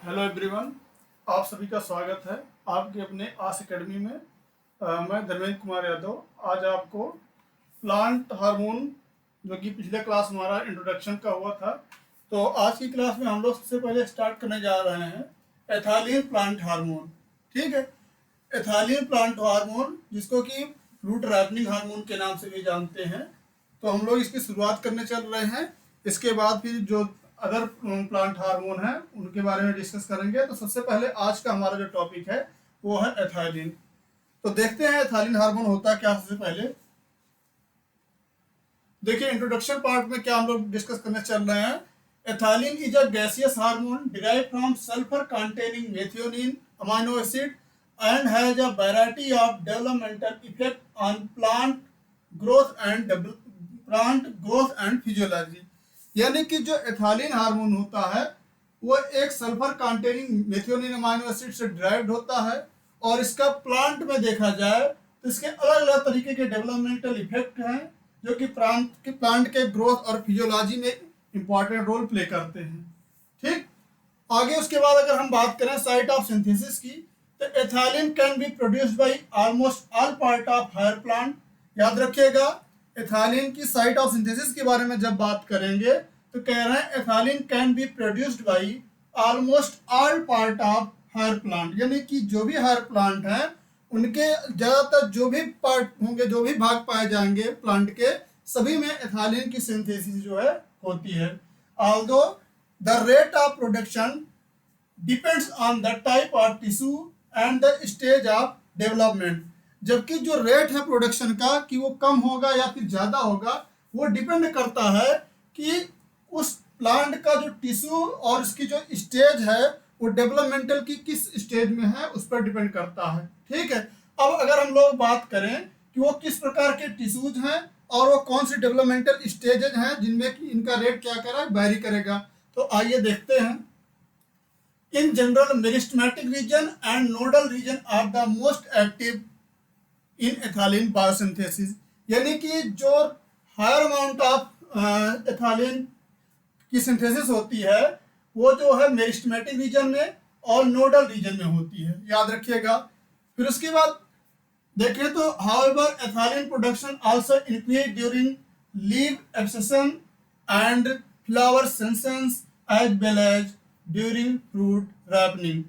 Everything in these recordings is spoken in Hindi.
हेलो एवरीवन, आप सभी का स्वागत है आपके अपने आस एकेडमी में। मैं धर्मेंद्र कुमार यादव आज आपको प्लांट हार्मोन, जो कि पिछले क्लास हमारा इंट्रोडक्शन का हुआ था, तो आज की क्लास में हम लोग सबसे पहले स्टार्ट करने जा रहे हैं एथाइलिन प्लांट हार्मोन। ठीक है, एथाइलिन प्लांट हार्मोन जिसको कि फ्रूट राइपनिंग हार्मोन के नाम से भी जानते हैं, तो हम लोग इसकी शुरुआत करने चल रहे हैं। इसके बाद फिर जो अदर प्लांट हार्मोन है उनके बारे में डिस्कस करेंगे। तो सबसे पहले आज का हमारा जो टॉपिक है वो है एथाइलिन। तो देखते हैं एथाइलिन हार्मोन होता क्या। सबसे पहले देखिए इंट्रोडक्शन पार्ट में क्या हम लोग डिस्कस करने चल रहे हैं। Ethylene is a gaseous hormone derived from sulphur containing methionine amino acid and has a variety of developmental effect on plant growth and physiology। यानी कि जो एथाइलिन हार्मोन होता है वो एक sulphur containing methionine amino acid से डिराइव्ड होता है, और इसका प्लांट में देखा जाए तो इसके अलग अलग तरीके के डेवलपमेंटल इफेक्ट हैं जो कि प्लांट के ग्रोथ और फिजियोलॉजी में इंपॉर्टेंट रोल प्ले करते हैं। ठीक, आगे उसके बाद अगर हम बात करें साइट ऑफ सिंथेसिस की, तो ethylene can be produced by almost all part of higher plant. याद रखिएगा, एथाइलिन की साइट ऑफ सिंथेसिस के बारे में जब बात करेंगे तो कह रहे हैं ethylene can be produced by almost all part of higher plant, यानी कि जो भी हायर प्लांट हैं उनके ज़्यादातर जो भी पार्ट होंगे, जो भी भाग पाए जाएंगे प्लांट के, सभी में एथाइलिन की सिंथेसिस जो है होती है। Although the rate of production depends on the type of tissue and the stage of development. जबकि जो रेट है प्रोडक्शन का कि वो कम होगा या फिर ज़्यादा होगा, वो डिपेंड करता है कि उस प्लांट का जो टिश्यू और उसकी जो स्टेज है वो डेवलपमेंटल की किस स्टेज में है, उस पर डिपेंड करता है। ठीक है, अब अगर हम लोग बात करें कि वो किस प्रकार के टिश्यूज हैं और वो कौन सी डेवलपमेंटल स्टेजेज हैं जिनमें कि इनका रेट क्या करेगा, वेरी करेगा, तो आइए देखते हैं। In general, meristematic region and nodal region are the most active in ethylene biosynthesis। यानी कि जो हायर अमाउंट ऑफ एथाइलिन की सिंथेसिस होती है वो जो है मेरिस्टेमेटिक रीजन में और नोडल रीजन में होती है, याद रखिएगा। फिर उसके बाद देखें तो however ethylene production also increase during leaf abscission and flower senescence as well as during fruit ripening.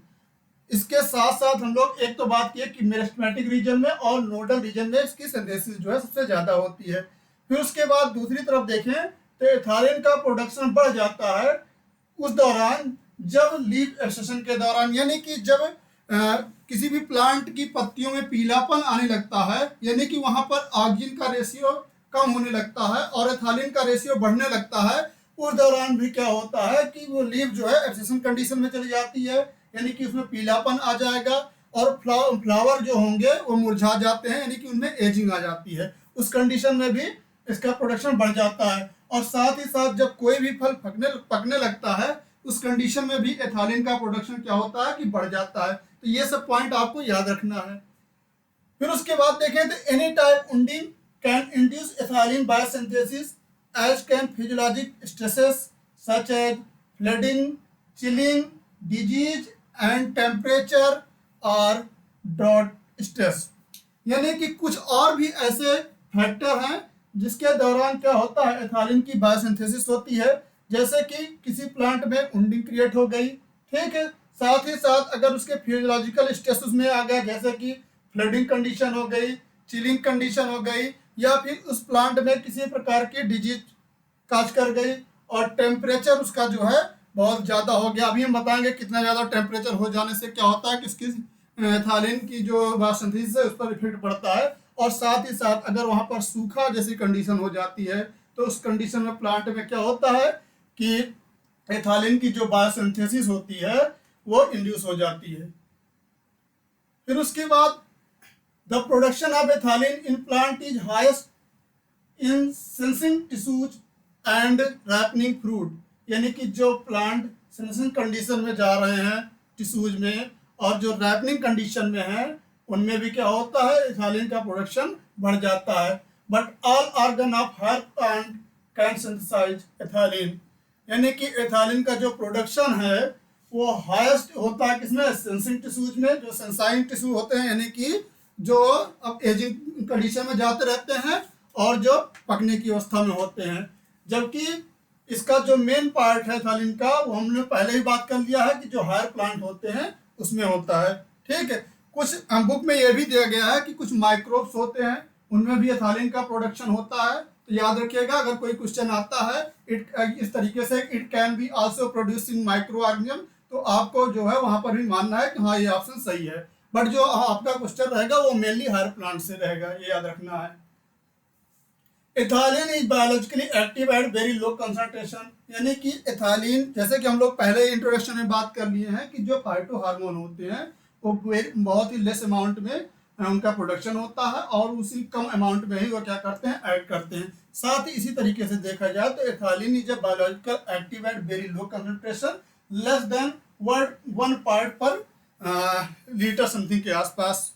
इसके साथ साथ हम लोग एक तो बात की कि मेरिस्टेमेटिक रीजन में और नोडल रीजन में इसकी सिंथेसिस जो है सबसे ज़्यादा होती है। फिर उसके बाद दूसरी तरफ देखें तो एथाइलिन का प्रोडक्शन बढ़ जाता है उस दौरान जब लीफ एक्सटेंशन के दौरान, यानी कि जब किसी भी प्लांट की पत्तियों में पीलापन आने लगता है, यानी कि वहाँ पर ऑक्सीजन का रेशियो कम होने लगता है और एथाइलिन का रेशियो बढ़ने लगता है। उस दौरान भी क्या होता है कि वो लीफ जो है एब्सेशन कंडीशन में चली जाती है, यानी कि उसमें पीलापन आ जाएगा और फ्लावर जो होंगे वो मुरझा जाते हैं, यानी कि उनमें एजिंग आ जाती है। उस कंडीशन में भी इसका प्रोडक्शन बढ़ जाता है, और साथ ही साथ जब कोई भी फल पकने लगता है उस कंडीशन में भी एथाइलिन का प्रोडक्शन क्या होता है कि बढ़ जाता है। तो ये सब पॉइंट आपको याद रखना है। फिर उसके बाद देखें तो any type wounding can induce ethylene biosynthesis as can physiologic stresses such as flooding, chilling, disease and temperature or drought stress। यानी कि कुछ और भी ऐसे फैक्टर हैं जिसके दौरान क्या होता है एथाइलिन की बायोसिंथेसिस होती है, जैसे कि किसी प्लांट में उंडिंग क्रिएट हो गई। ठीक है, साथ ही साथ अगर उसके फिजियोलॉजिकल स्ट्रेस उसमें आ गया, जैसे कि फ्लडिंग कंडीशन हो गई, चिलिंग कंडीशन हो गई, या फिर उस प्लांट में किसी प्रकार की डिजीज काज कर गई और टेम्परेचर उसका जो है बहुत ज़्यादा हो गया। अभी हम बताएंगे कितना ज़्यादा टेम्परेचर हो जाने से क्या होता है कि इसकी एथाइलिन की जो बायोसिंथेसिस है उस पर इफेक्ट पड़ता है। और साथ ही साथ अगर वहाँ पर सूखा जैसी कंडीशन हो जाती है तो उस कंडीशन में प्लांट में क्या होता है कि एथाइलिन की जो बायोसिंथेसिस होती है वो इंड्यूस हो जाती है। फिर उसके बाद the production of ethylene in plant is highest in sensing tissues and ripening fruit. यानी कि जो प्लांट सेंसिंग कंडीशन में जा रहे हैं टिश्यूज में और जो रैपनिंग कंडीशन में है उनमें भी क्या होता है एथाइलिन का प्रोडक्शन बढ़ जाता है। But all organ of higher plant can synthesize ethylene. यानी कि एथाइलिन का जो प्रोडक्शन है वो हाईएस्ट होता है किसमें, सेंसिंग टिश्यूज में, जो सेंसाइन टिश्यू होते हैं, यानी कि जो अब एजिंग कंडीशन में जाते रहते हैं और जो पकने की अवस्था में होते हैं। जबकि इसका जो मेन पार्ट है एथालीन का, वो हमने पहले ही बात कर लिया है कि जो हायर प्लांट होते हैं उसमें होता है। ठीक है, कुछ बुक में ये भी दिया गया है कि कुछ माइक्रोब्स होते हैं, उनमें भी एथालीन का प्रोडक्शन होता है। तो याद रखिएगा, अगर कोई क्वेश्चन आता है इस तरीके से, it can be also produce in micro organism, तो आपको जो है वहां पर भी मानना है कि हाँ ये ऑप्शन सही है। बट जो आपका क्वेश्चन रहेगा वो मेनली हायर प्लांट से रहेगा, ये याद रखना है। Ethylene is biologically active at very low concentration, यानी कि एथालीन, जैसे कि हम लोग पहले इंट्रोडक्शन में बात कर लिए हैं कि जो फाइटो हार्मोन होते हैं वो बहुत ही लेस अमाउंट में उनका प्रोडक्शन होता है और उसी कम अमाउंट में ही वो क्या करते हैं, ऐड करते हैं। साथ ही इसी तरीके से देखा जाए तो ethylene is a biological active at very low concentration, less than 1 part per litre something के आसपास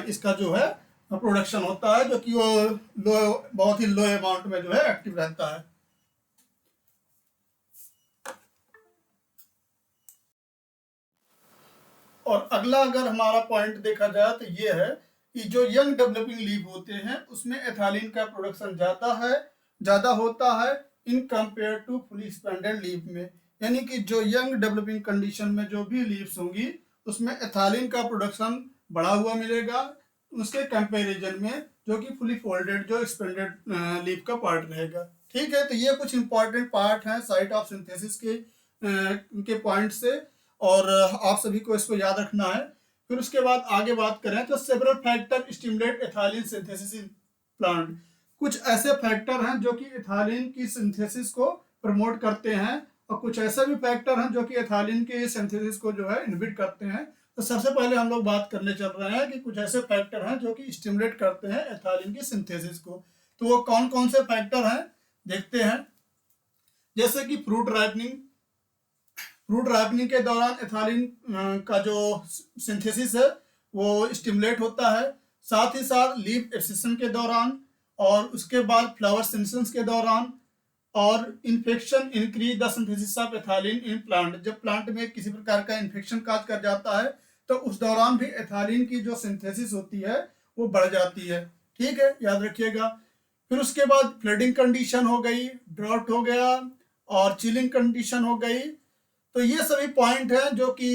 इसका जो है प्रोडक्शन होता है, जो कि वो बहुत ही लो अमाउंट में जो है एक्टिव रहता है। और अगला अगर हमारा पॉइंट देखा जाए तो ये है कि जो यंग डेवलपिंग लीफ होते हैं उसमें एथालीन का प्रोडक्शन ज़्यादा होता है in compare to fully expanded leaf में, यानी कि जो यंग डेवलपिंग कंडीशन में जो भी लीव्स होंगी उसमें एथालीन का प्रोडक्शन बढ़ा हुआ मिलेगा उसके कंपैरिजन में जो कि फुली फोल्डेड जो एक्सपेंडेड लीफ का पार्ट रहेगा। ठीक है, तो ये कुछ इंपॉर्टेंट पार्ट हैं साइट ऑफ सिंथेसिस के पॉइंट से, और आप सभी को इसको याद रखना है। फिर उसके बाद आगे बात करें तो several factor stimulate ethylene synthesis in plant, कुछ ऐसे फैक्टर हैं जो कि एथालीन की सिंथेसिस को प्रमोट करते हैं और कुछ ऐसे भी फैक्टर हैं जो कि एथालीन की सिंथेसिस को जो है इनहिबिट करते हैं। तो सबसे पहले हम लोग बात करने चल रहे हैं कि कुछ ऐसे फैक्टर हैं जो कि स्टिमुलेट करते हैं एथालीन की सिंथेसिस को। तो वो कौन कौन से फैक्टर हैं देखते हैं। जैसे कि फ्रूट राइपनिंग के दौरान एथालीन का जो सिंथेसिस है वो स्टिमुलेट होता है, साथ ही साथ लीफ एब्सिशन के दौरान, और उसके बाद फ्लावर सेंसेशन के दौरान, और infection increase the synthesis of ethylene in plant, जब प्लांट में किसी प्रकार का इन्फेक्शन काज कर जाता है तो उस दौरान भी एथालीन की जो सिंथेसिस होती है वो बढ़ जाती है। ठीक है, याद रखिएगा। फिर उसके बाद फ्लडिंग कंडीशन हो गई, ड्रॉट हो गया और चिलिंग कंडीशन हो गई। तो ये सभी पॉइंट हैं जो कि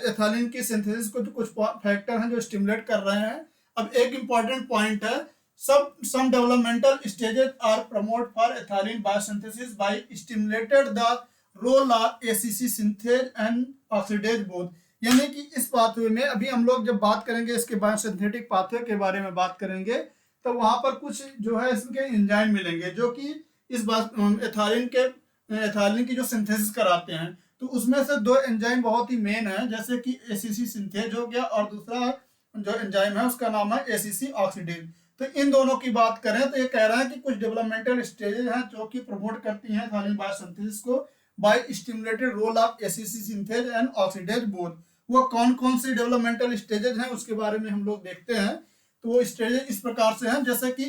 एथालीन की सिंथेसिस को जो कुछ फैक्टर हैं जो स्टिमुलेट कर रहे हैं। अब एक इम्पॉर्टेंट पॉइंट है, some developmental stages are promoted for ethylene biosynthesis by stimulated the role of ACC synthase and oxidase both, यानी कि इस पाथवे में अभी हम लोग जब बात करेंगे इसके बायोसिंथेटिक पाथवे के बारे में बात करेंगे तो वहां पर कुछ जो है इसके एंजाइम मिलेंगे जो कि इस एथालीन की जो सिंथेसिस कराते हैं। तो उसमें से 2 एंजाइम बहुत ही मेन है, जैसे कि एसीसी सिंथेज हो गया और दूसरा जो एंजाइम है उसका नाम है एसीसी ऑक्सीडेज। तो इन दोनों की बात करें तो ये कह रहा है कि कुछ डेवलपमेंटल स्टेजेस हैं जो कि प्रमोट करती हैं एथालीन बायोसिंथेसिस को by stimulated role of ACC synthase and oxidase both. वो कौन कौन से डेवलपमेंटल स्टेजेस हैं उसके बारे में हम लोग देखते हैं। तो वो स्टेजेस इस प्रकार से हैं, जैसे कि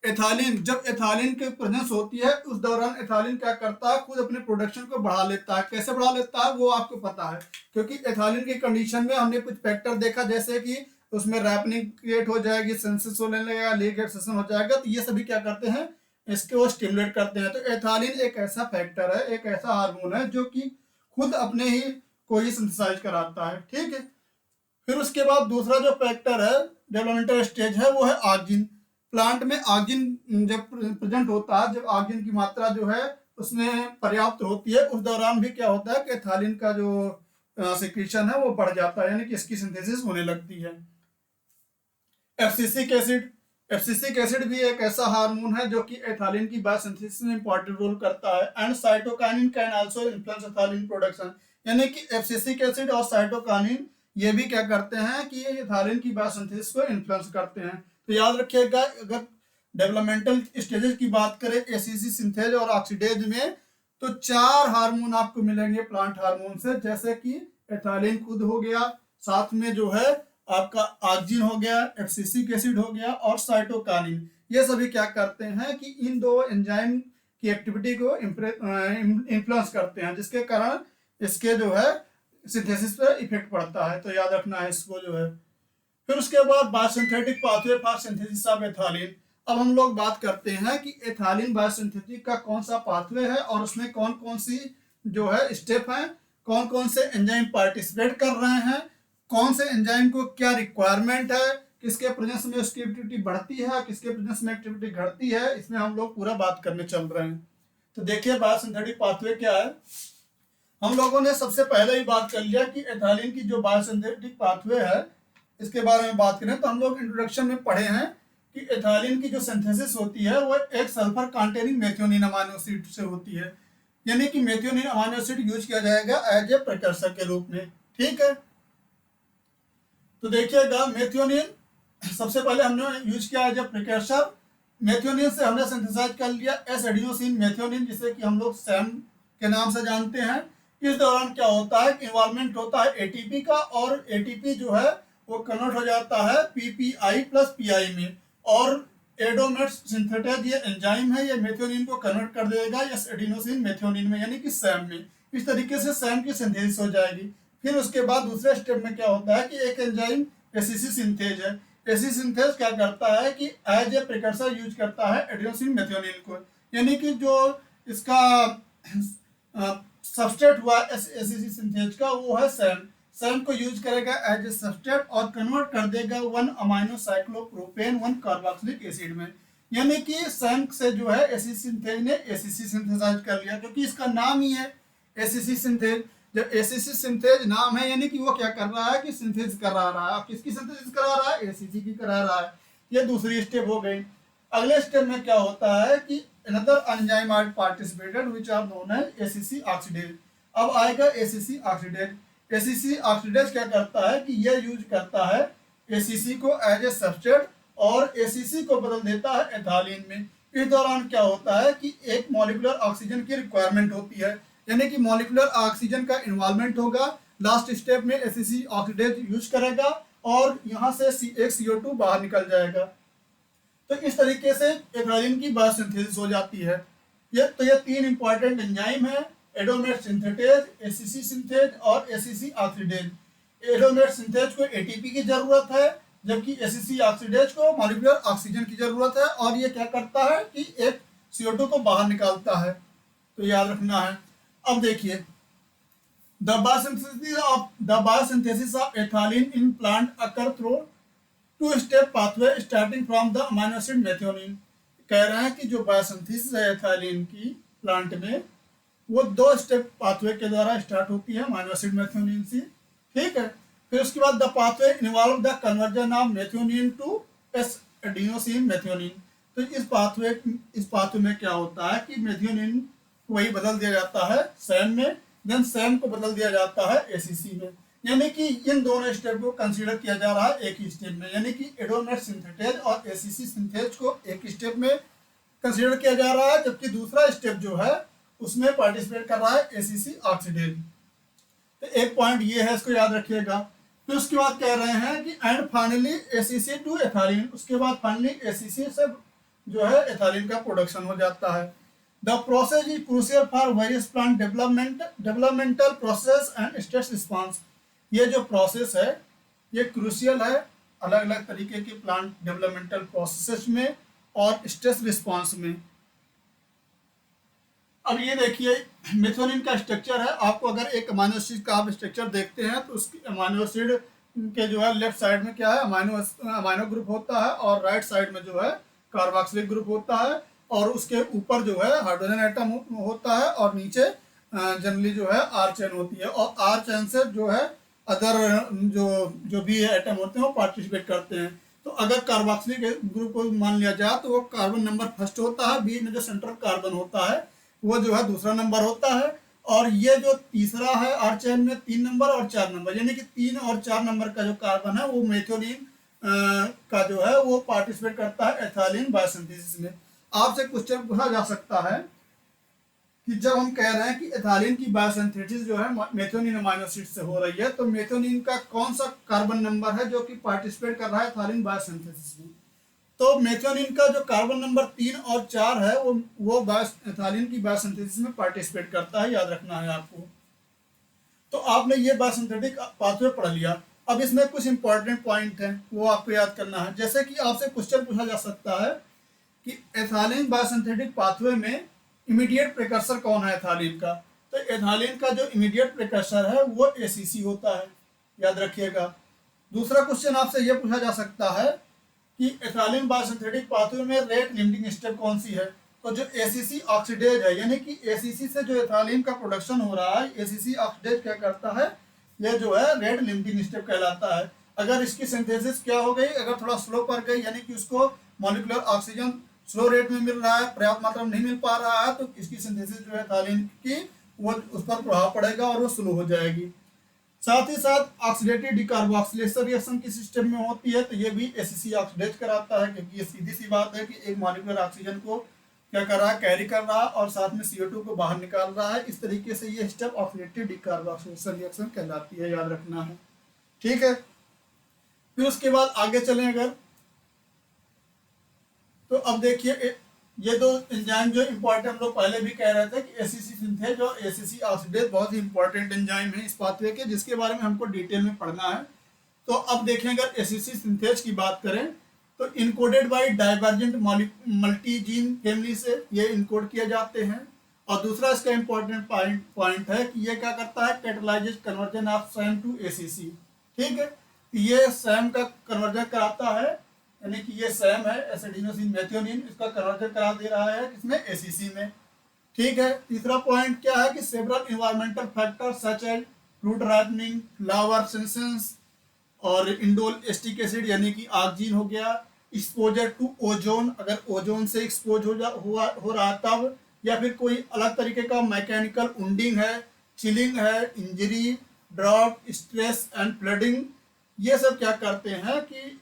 एथालीन जब एथालीन की प्रेजेंस होती है उस दौरान एथालीन क्या करता है, खुद अपने प्रोडक्शन को बढ़ा लेता है। कैसे बढ़ा लेता है वो आपको पता है, क्योंकि एथालीन की कंडीशन में हमने कुछ फैक्टर देखा, जैसे कि उसमें रैपनिंग क्रिएट हो जाएगी, सेंसेस होने लगेगा, लीक एक्सेशन हो जाएगा। तो ये सभी क्या करते हैं, इसके वो स्टिमुलेट करते हैं। तो एथालीन एक ऐसा फैक्टर है, एक ऐसा हार्मोन है जो कि खुद अपने ही को ही सिंथेसाइज कराता है। ठीक है, फिर उसके बाद दूसरा जो फैक्टर है डेवलपमेंटल स्टेज है वो है ऑक्सिन। प्लांट में ऑक्सिन जब प्रेजेंट होता है, जब ऑक्सिन की मात्रा जो है उसमें पर्याप्त होती है उस दौरान भी क्या होता है कि एथालीन का जो सिक्रीशन है वो बढ़ जाता है, यानी कि इसकी सिंथेसिस होने लगती है। एब्सिसिक एसिड भी एक ऐसा हार्मोन है जो कि एथालीन की बायोसिंथेसिस में इंपॉर्टेंट रोल करता है। And cytokinin can also influence ethylene production, यानी कि एब्सिसिक एसिड और साइटोकाइनिन ये भी क्या करते हैं कि एथालीन की बायोसिंथेसिस को इन्फ्लुएंस करते हैं। तो याद रखिएगा, अगर डेवलपमेंटल स्टेजेस की बात करें एसीसी सिंथेज और ऑक्सीडेज में, तो 4 हार्मोन आपको मिलेंगे प्लांट हार्मोन से, जैसे कि एथालीन खुद हो गया, साथ में जो है आपका ऑक्सिन हो गया, एब्सिसिक एसिड हो गया और साइटोकाइनिन। ये सभी क्या करते हैं कि इन 2 एंजाइम की एक्टिविटी को इन्फ्लुएंस करते हैं, जिसके कारण इसके जो है सिंथेसिस पर इफेक्ट पड़ता है। तो याद रखना है इसको जो है। फिर उसके बाद biosynthetic pathway for synthesis of ethylene. अब हम लोग बात करते हैं कि एथालीन बायोसिंथेटिक का कौन सा पाथवे है और उसमें कौन कौन सी जो है स्टेप हैं, कौन कौन से एंजाइम पार्टिसिपेट कर रहे हैं, कौन से एंजाइम को क्या रिक्वायरमेंट है, किसके प्रेजेंस में उसकी एक्टिविटी बढ़ती है, किसके प्रेजेंस में एक्टिविटी घटती है, इसमें हम लोग पूरा बात करने चल रहे हैं। तो देखिए बायोसिंथेटिक पाथवे क्या है। हम लोगों ने सबसे पहले ही बात कर लिया कि एथालीन की जो बायोसिंथेटिक पाथवे है इसके बारे में बात करें तो हम लोग इंट्रोडक्शन में पढ़े हैं कि एथालीन की जो सिंथेसिस होती है वो एक sulphur containing methionine amino acid से होती है, यानी कि मेथियोनिन अमाइनो एसिड यूज किया जाएगा एज ए प्रिकर्सर के रूप में। ठीक है, तो देखिएगा मेथियोनिन सबसे पहले हमने यूज किया एज ए प्रिकर्सर। मेथियोनिन से हमने सिंथेसाइज कर लिया एस एडिनोसिन मेथियोनिन, जिसे कि हम लोग सैम के नाम से जानते हैं। इस दौरान क्या होता है कि इन्वॉल्वमेंट होता है एटीपी का, और एटीपी जो है वो कन्वर्ट हो जाता है पीपीआई प्लस पीआई में, और एडोमेट सिंथेटेज ये एंजाइम है, ये मेथियोनिन को कन्वर्ट कर देगा एस एडिनोसिन मेथियोनिन में, यानी कि सैम में। इस तरीके से सैम की सिंथेसिस हो जाएगी। फिर उसके बाद दूसरे स्टेप में क्या होता है कि एक एंजाइम एसीसी सिंथेज है। एसीसी सिंथेज क्या करता है कि एज ए प्रिकर्सर यूज करता है एडिनोसिन मेथियोनिन को, यानी कि जो इसका सबस्ट्रेट हुआ एसीसी सिंथेज का वो है सैम। सैम को यूज करेगा एज ए सबस्ट्रेट और कन्वर्ट कर देगा 1 अमाइनो साइक्लोप्रोपेन 1 कार्बोक्सिलिक एसिड में, यानी कि सैम से जो है एसीसी सिंथेज ने एसीसी सिंथेसाइज कर लिया, क्योंकि इसका नाम ही है एसीसी सिंथेज। जब एसीसी सिंथेज नाम है यानी कि वो क्या कर रहा है कि सिंथेसिस करा रहा है। किसकी सिंथेसिस करा रहा है? एसीसी की करा रहा है। ये दूसरी स्टेप हो गई। अगले स्टेप में क्या होता है कि another enzyme are participated which are known as ACC oxidase। अब आएगा ACC oxidase। ACC oxidase क्या करता है कि ये यूज करता है ACC को एज ए सबस्ट्रेट और ACC को बदल देता है एथालीन में। इस दौरान क्या होता है कि एक मॉलिक्यूलर ऑक्सीजन की रिक्वायरमेंट होती है, यानी कि मॉलिक्यूलर ऑक्सीजन का इन्वॉल्वमेंट होगा। लास्ट स्टेप में ACC ऑक्सीडेज यूज करेगा और यहाँ से एक CO2 बाहर निकल जाएगा। तो इस तरीके से एथालीन की बायोसिंथेसिस हो जाती है। ये तीन इंपॉर्टेंट एंजाइम है, एडोमेट सिंथेटेज, एसीसी सिंथेज और एसीसी ऑक्सीडेज। एडोमेट सिंथेज को एटीपी की जरूरत है, जबकि एसीसी ऑक्सीडेज को मॉलिक्यूलर ऑक्सीजन की जरूरत है, और ये क्या करता है कि एक CO2 को बाहर निकालता है। तो याद रखना है। अब देखिए the biosynthesis of ethylene in plant occur through 2 step pathway starting from the amino acid methionine. कह रहे हैं कि जो बायोसिंथेसिस है एथालीन की प्लांट में वो 2 स्टेप पाथवे के द्वारा स्टार्ट होती है अमाइनो एसिड मेथियोनिन से। ठीक है, फिर उसके बाद the pathway involve the conversion of methionine to S adenosine methionine. तो इस पाथवे में क्या होता है कि मेथियोनिन को वही बदल दिया जाता है सैम में, देन सैम को बदल दिया जाता है एसीसी में, यानी कि इन दोनों स्टेप को कंसीडर किया जा रहा है एक ही स्टेप में, यानी कि एडोमेट सिंथेटेज और एसीसी सिंथेज को एक स्टेप में कंसीडर किया जा रहा है, जबकि दूसरा स्टेप जो है उसमें पार्टिसिपेट कर रहा है एसीसी ऑक्सीडेज। तो एक पॉइंट ये है, इसको याद रखिएगा। फिर उसके बाद कह रहे हैं कि एंड फाइनली एसीसी टू एथालीन, उसके बाद फाइनली एसीसी से जो है एथालीन का प्रोडक्शन हो जाता है। The process is crucial for various plant developmental process and stress response। ये जो प्रोसेस है ये क्रूशियल है अलग अलग तरीके के प्लांट डेवलपमेंटल प्रोसेसेस में और स्ट्रेस रिस्पांस में। अब ये देखिए मेथियोनिन का स्ट्रक्चर है। आपको अगर एक अमाइनो एसिड का आप स्ट्रक्चर देखते हैं तो उसकी अमाइनो एसिड के जो है लेफ्ट साइड में क्या है अमाइनो ग्रुप होता है, और राइट साइड में जो है कार्बोक्सिलिक ग्रुप होता है, और उसके ऊपर जो है हाइड्रोजन एटम होता है, और नीचे जनरली जो है आर चेन होती है, और आर चेन से जो है अदर जो भी एटम होते हैं वो पार्टिसिपेट करते हैं। तो अगर कार्बोक्सिलिक ग्रुप को मान लिया जाए तो वो कार्बन नंबर फर्स्ट होता है, बीच में जो सेंट्रल कार्बन होता है वो जो है दूसरा नंबर होता है, और ये जो तीसरा है आर चेन में 3 नंबर और 4 नंबर, यानी कि 3 और 4 नंबर का जो कार्बन है वो मेथियोनिन का जो है वो पार्टिसिपेट करता है एथालीन बायोसिंथेसिस में। आपसे क्वेश्चन पूछा जा सकता है कि जब हम कह रहे हैं कि एथालीन की बायोसिंथेसिस जो है मेथियोनिन अमाइनो एसिड से हो रही है, तो मेथियोनिन का कौन सा कार्बन नंबर है जो कि पार्टिसिपेट कर रहा है एथालीन बायोसिंथेसिस में? तो मेथियोनिन का जो कार्बन नंबर 3 और 4 है वो एथालीन की बायोसिंथेसिस में पार्टिसिपेट करता है, याद रखना है आपको। तो आपने ये बायोसिंथेटिक पाथवे पढ़ लिया। अब इसमें कुछ इंपॉर्टेंट पॉइंट हैं, वो आपको याद करना है। जैसे कि आपसे क्वेश्चन पूछा जा सकता है कि एथालीन बायोसिंथेटिक पाथवे में इमीडिएट प्रिकर्सर कौन है एथालीन का। तो एथालीन का जो इमीडिएट प्रिकर्सर है वो एसीसी होता है, याद रखिएगा। दूसरा क्वेश्चन आपसे ये पूछा जा सकता है कि एथालीन बायोसिंथेटिक पाथवे में रेट लिमिटिंग स्टेप कौन सी है। तो जो एसीसी ऑक्सीडेज है, यानी कि एसीसी से जो एथालीन का प्रोडक्शन हो रहा है, एसीसी ऑक्सीडेज क्या करता है, ये जो है रेट लिमिटिंग स्टेप कहलाता है। अगर इसकी सिंथेसिस क्या हो गई, अगर थोड़ा स्लो कर गई, यानी कि उसको मॉलिक्यूलर ऑक्सीजन स्लो रेट में मिल रहा है, पर्याप्त मात्रा में नहीं मिल पा रहा है, तो इसकी सिंथेसिस जो है एथालीन की वो उस पर प्रभाव पड़ेगा और वो स्लो हो जाएगी। साथ ही साथ ऑक्सीडेटिव डिकार्बोक्सिलेशन रिएक्शन की सिस्टम में होती है, तो ये भी एसीसी ऑक्सीडेज कराता है, क्योंकि ये सीधी सी बात है कि एक मॉलिक्यूलर ऑक्सीजन को क्या कर रहा है, कैरी कर रहा है और साथ में CO2 को बाहर निकाल रहा है। इस तरीके से ये स्टेप ऑक्सीडेटिव डिकार्बोक्सिलेशन रिएक्शन कहलाती है, याद रखना है। ठीक है, फिर उसके बाद आगे चलें अगर, तो अब देखिए ये दो एंजाइम जो इंपॉर्टेंट, हम लोग पहले भी कह रहे थे कि एसीसी सिंथेज और एसीसी ऑक्सीडेज बहुत ही इंपॉर्टेंट एंजाइम है इस पाथवे के, जिसके बारे में हमको डिटेल में पढ़ना है। तो अब देखें, अगर एसीसी सिंथेज की बात करें तो encoded by divergent multi gene family से ये इनकोड किए जाते हैं। और दूसरा इसका इंपॉर्टेंट पॉइंट है कि ये क्या करता है, catalyze conversion of SAM to ACC. ठीक है, ये सैम का कन्वर्जन कराता है, यानी कि ये सैम है एसिडिनोसिन मेथियोनिन, इसका कन्वर्जन करा दे रहा है इसमें एसीसी में। ठीक है, तीसरा पॉइंट क्या है कि several environmental factor such as fruit ripening, flower senescence और इंडोल एस्टिक एसिड यानी कि आक्जीन हो गया, एक्सपोजर टू ओजोन, अगर ओजोन से एक्सपोज हो रहा तब, या फिर कोई अलग तरीके का मैकेनिकल उंडिंग है, चिलिंग है, injury, drought, stress and flooding, ये सब क्या करते हैं कि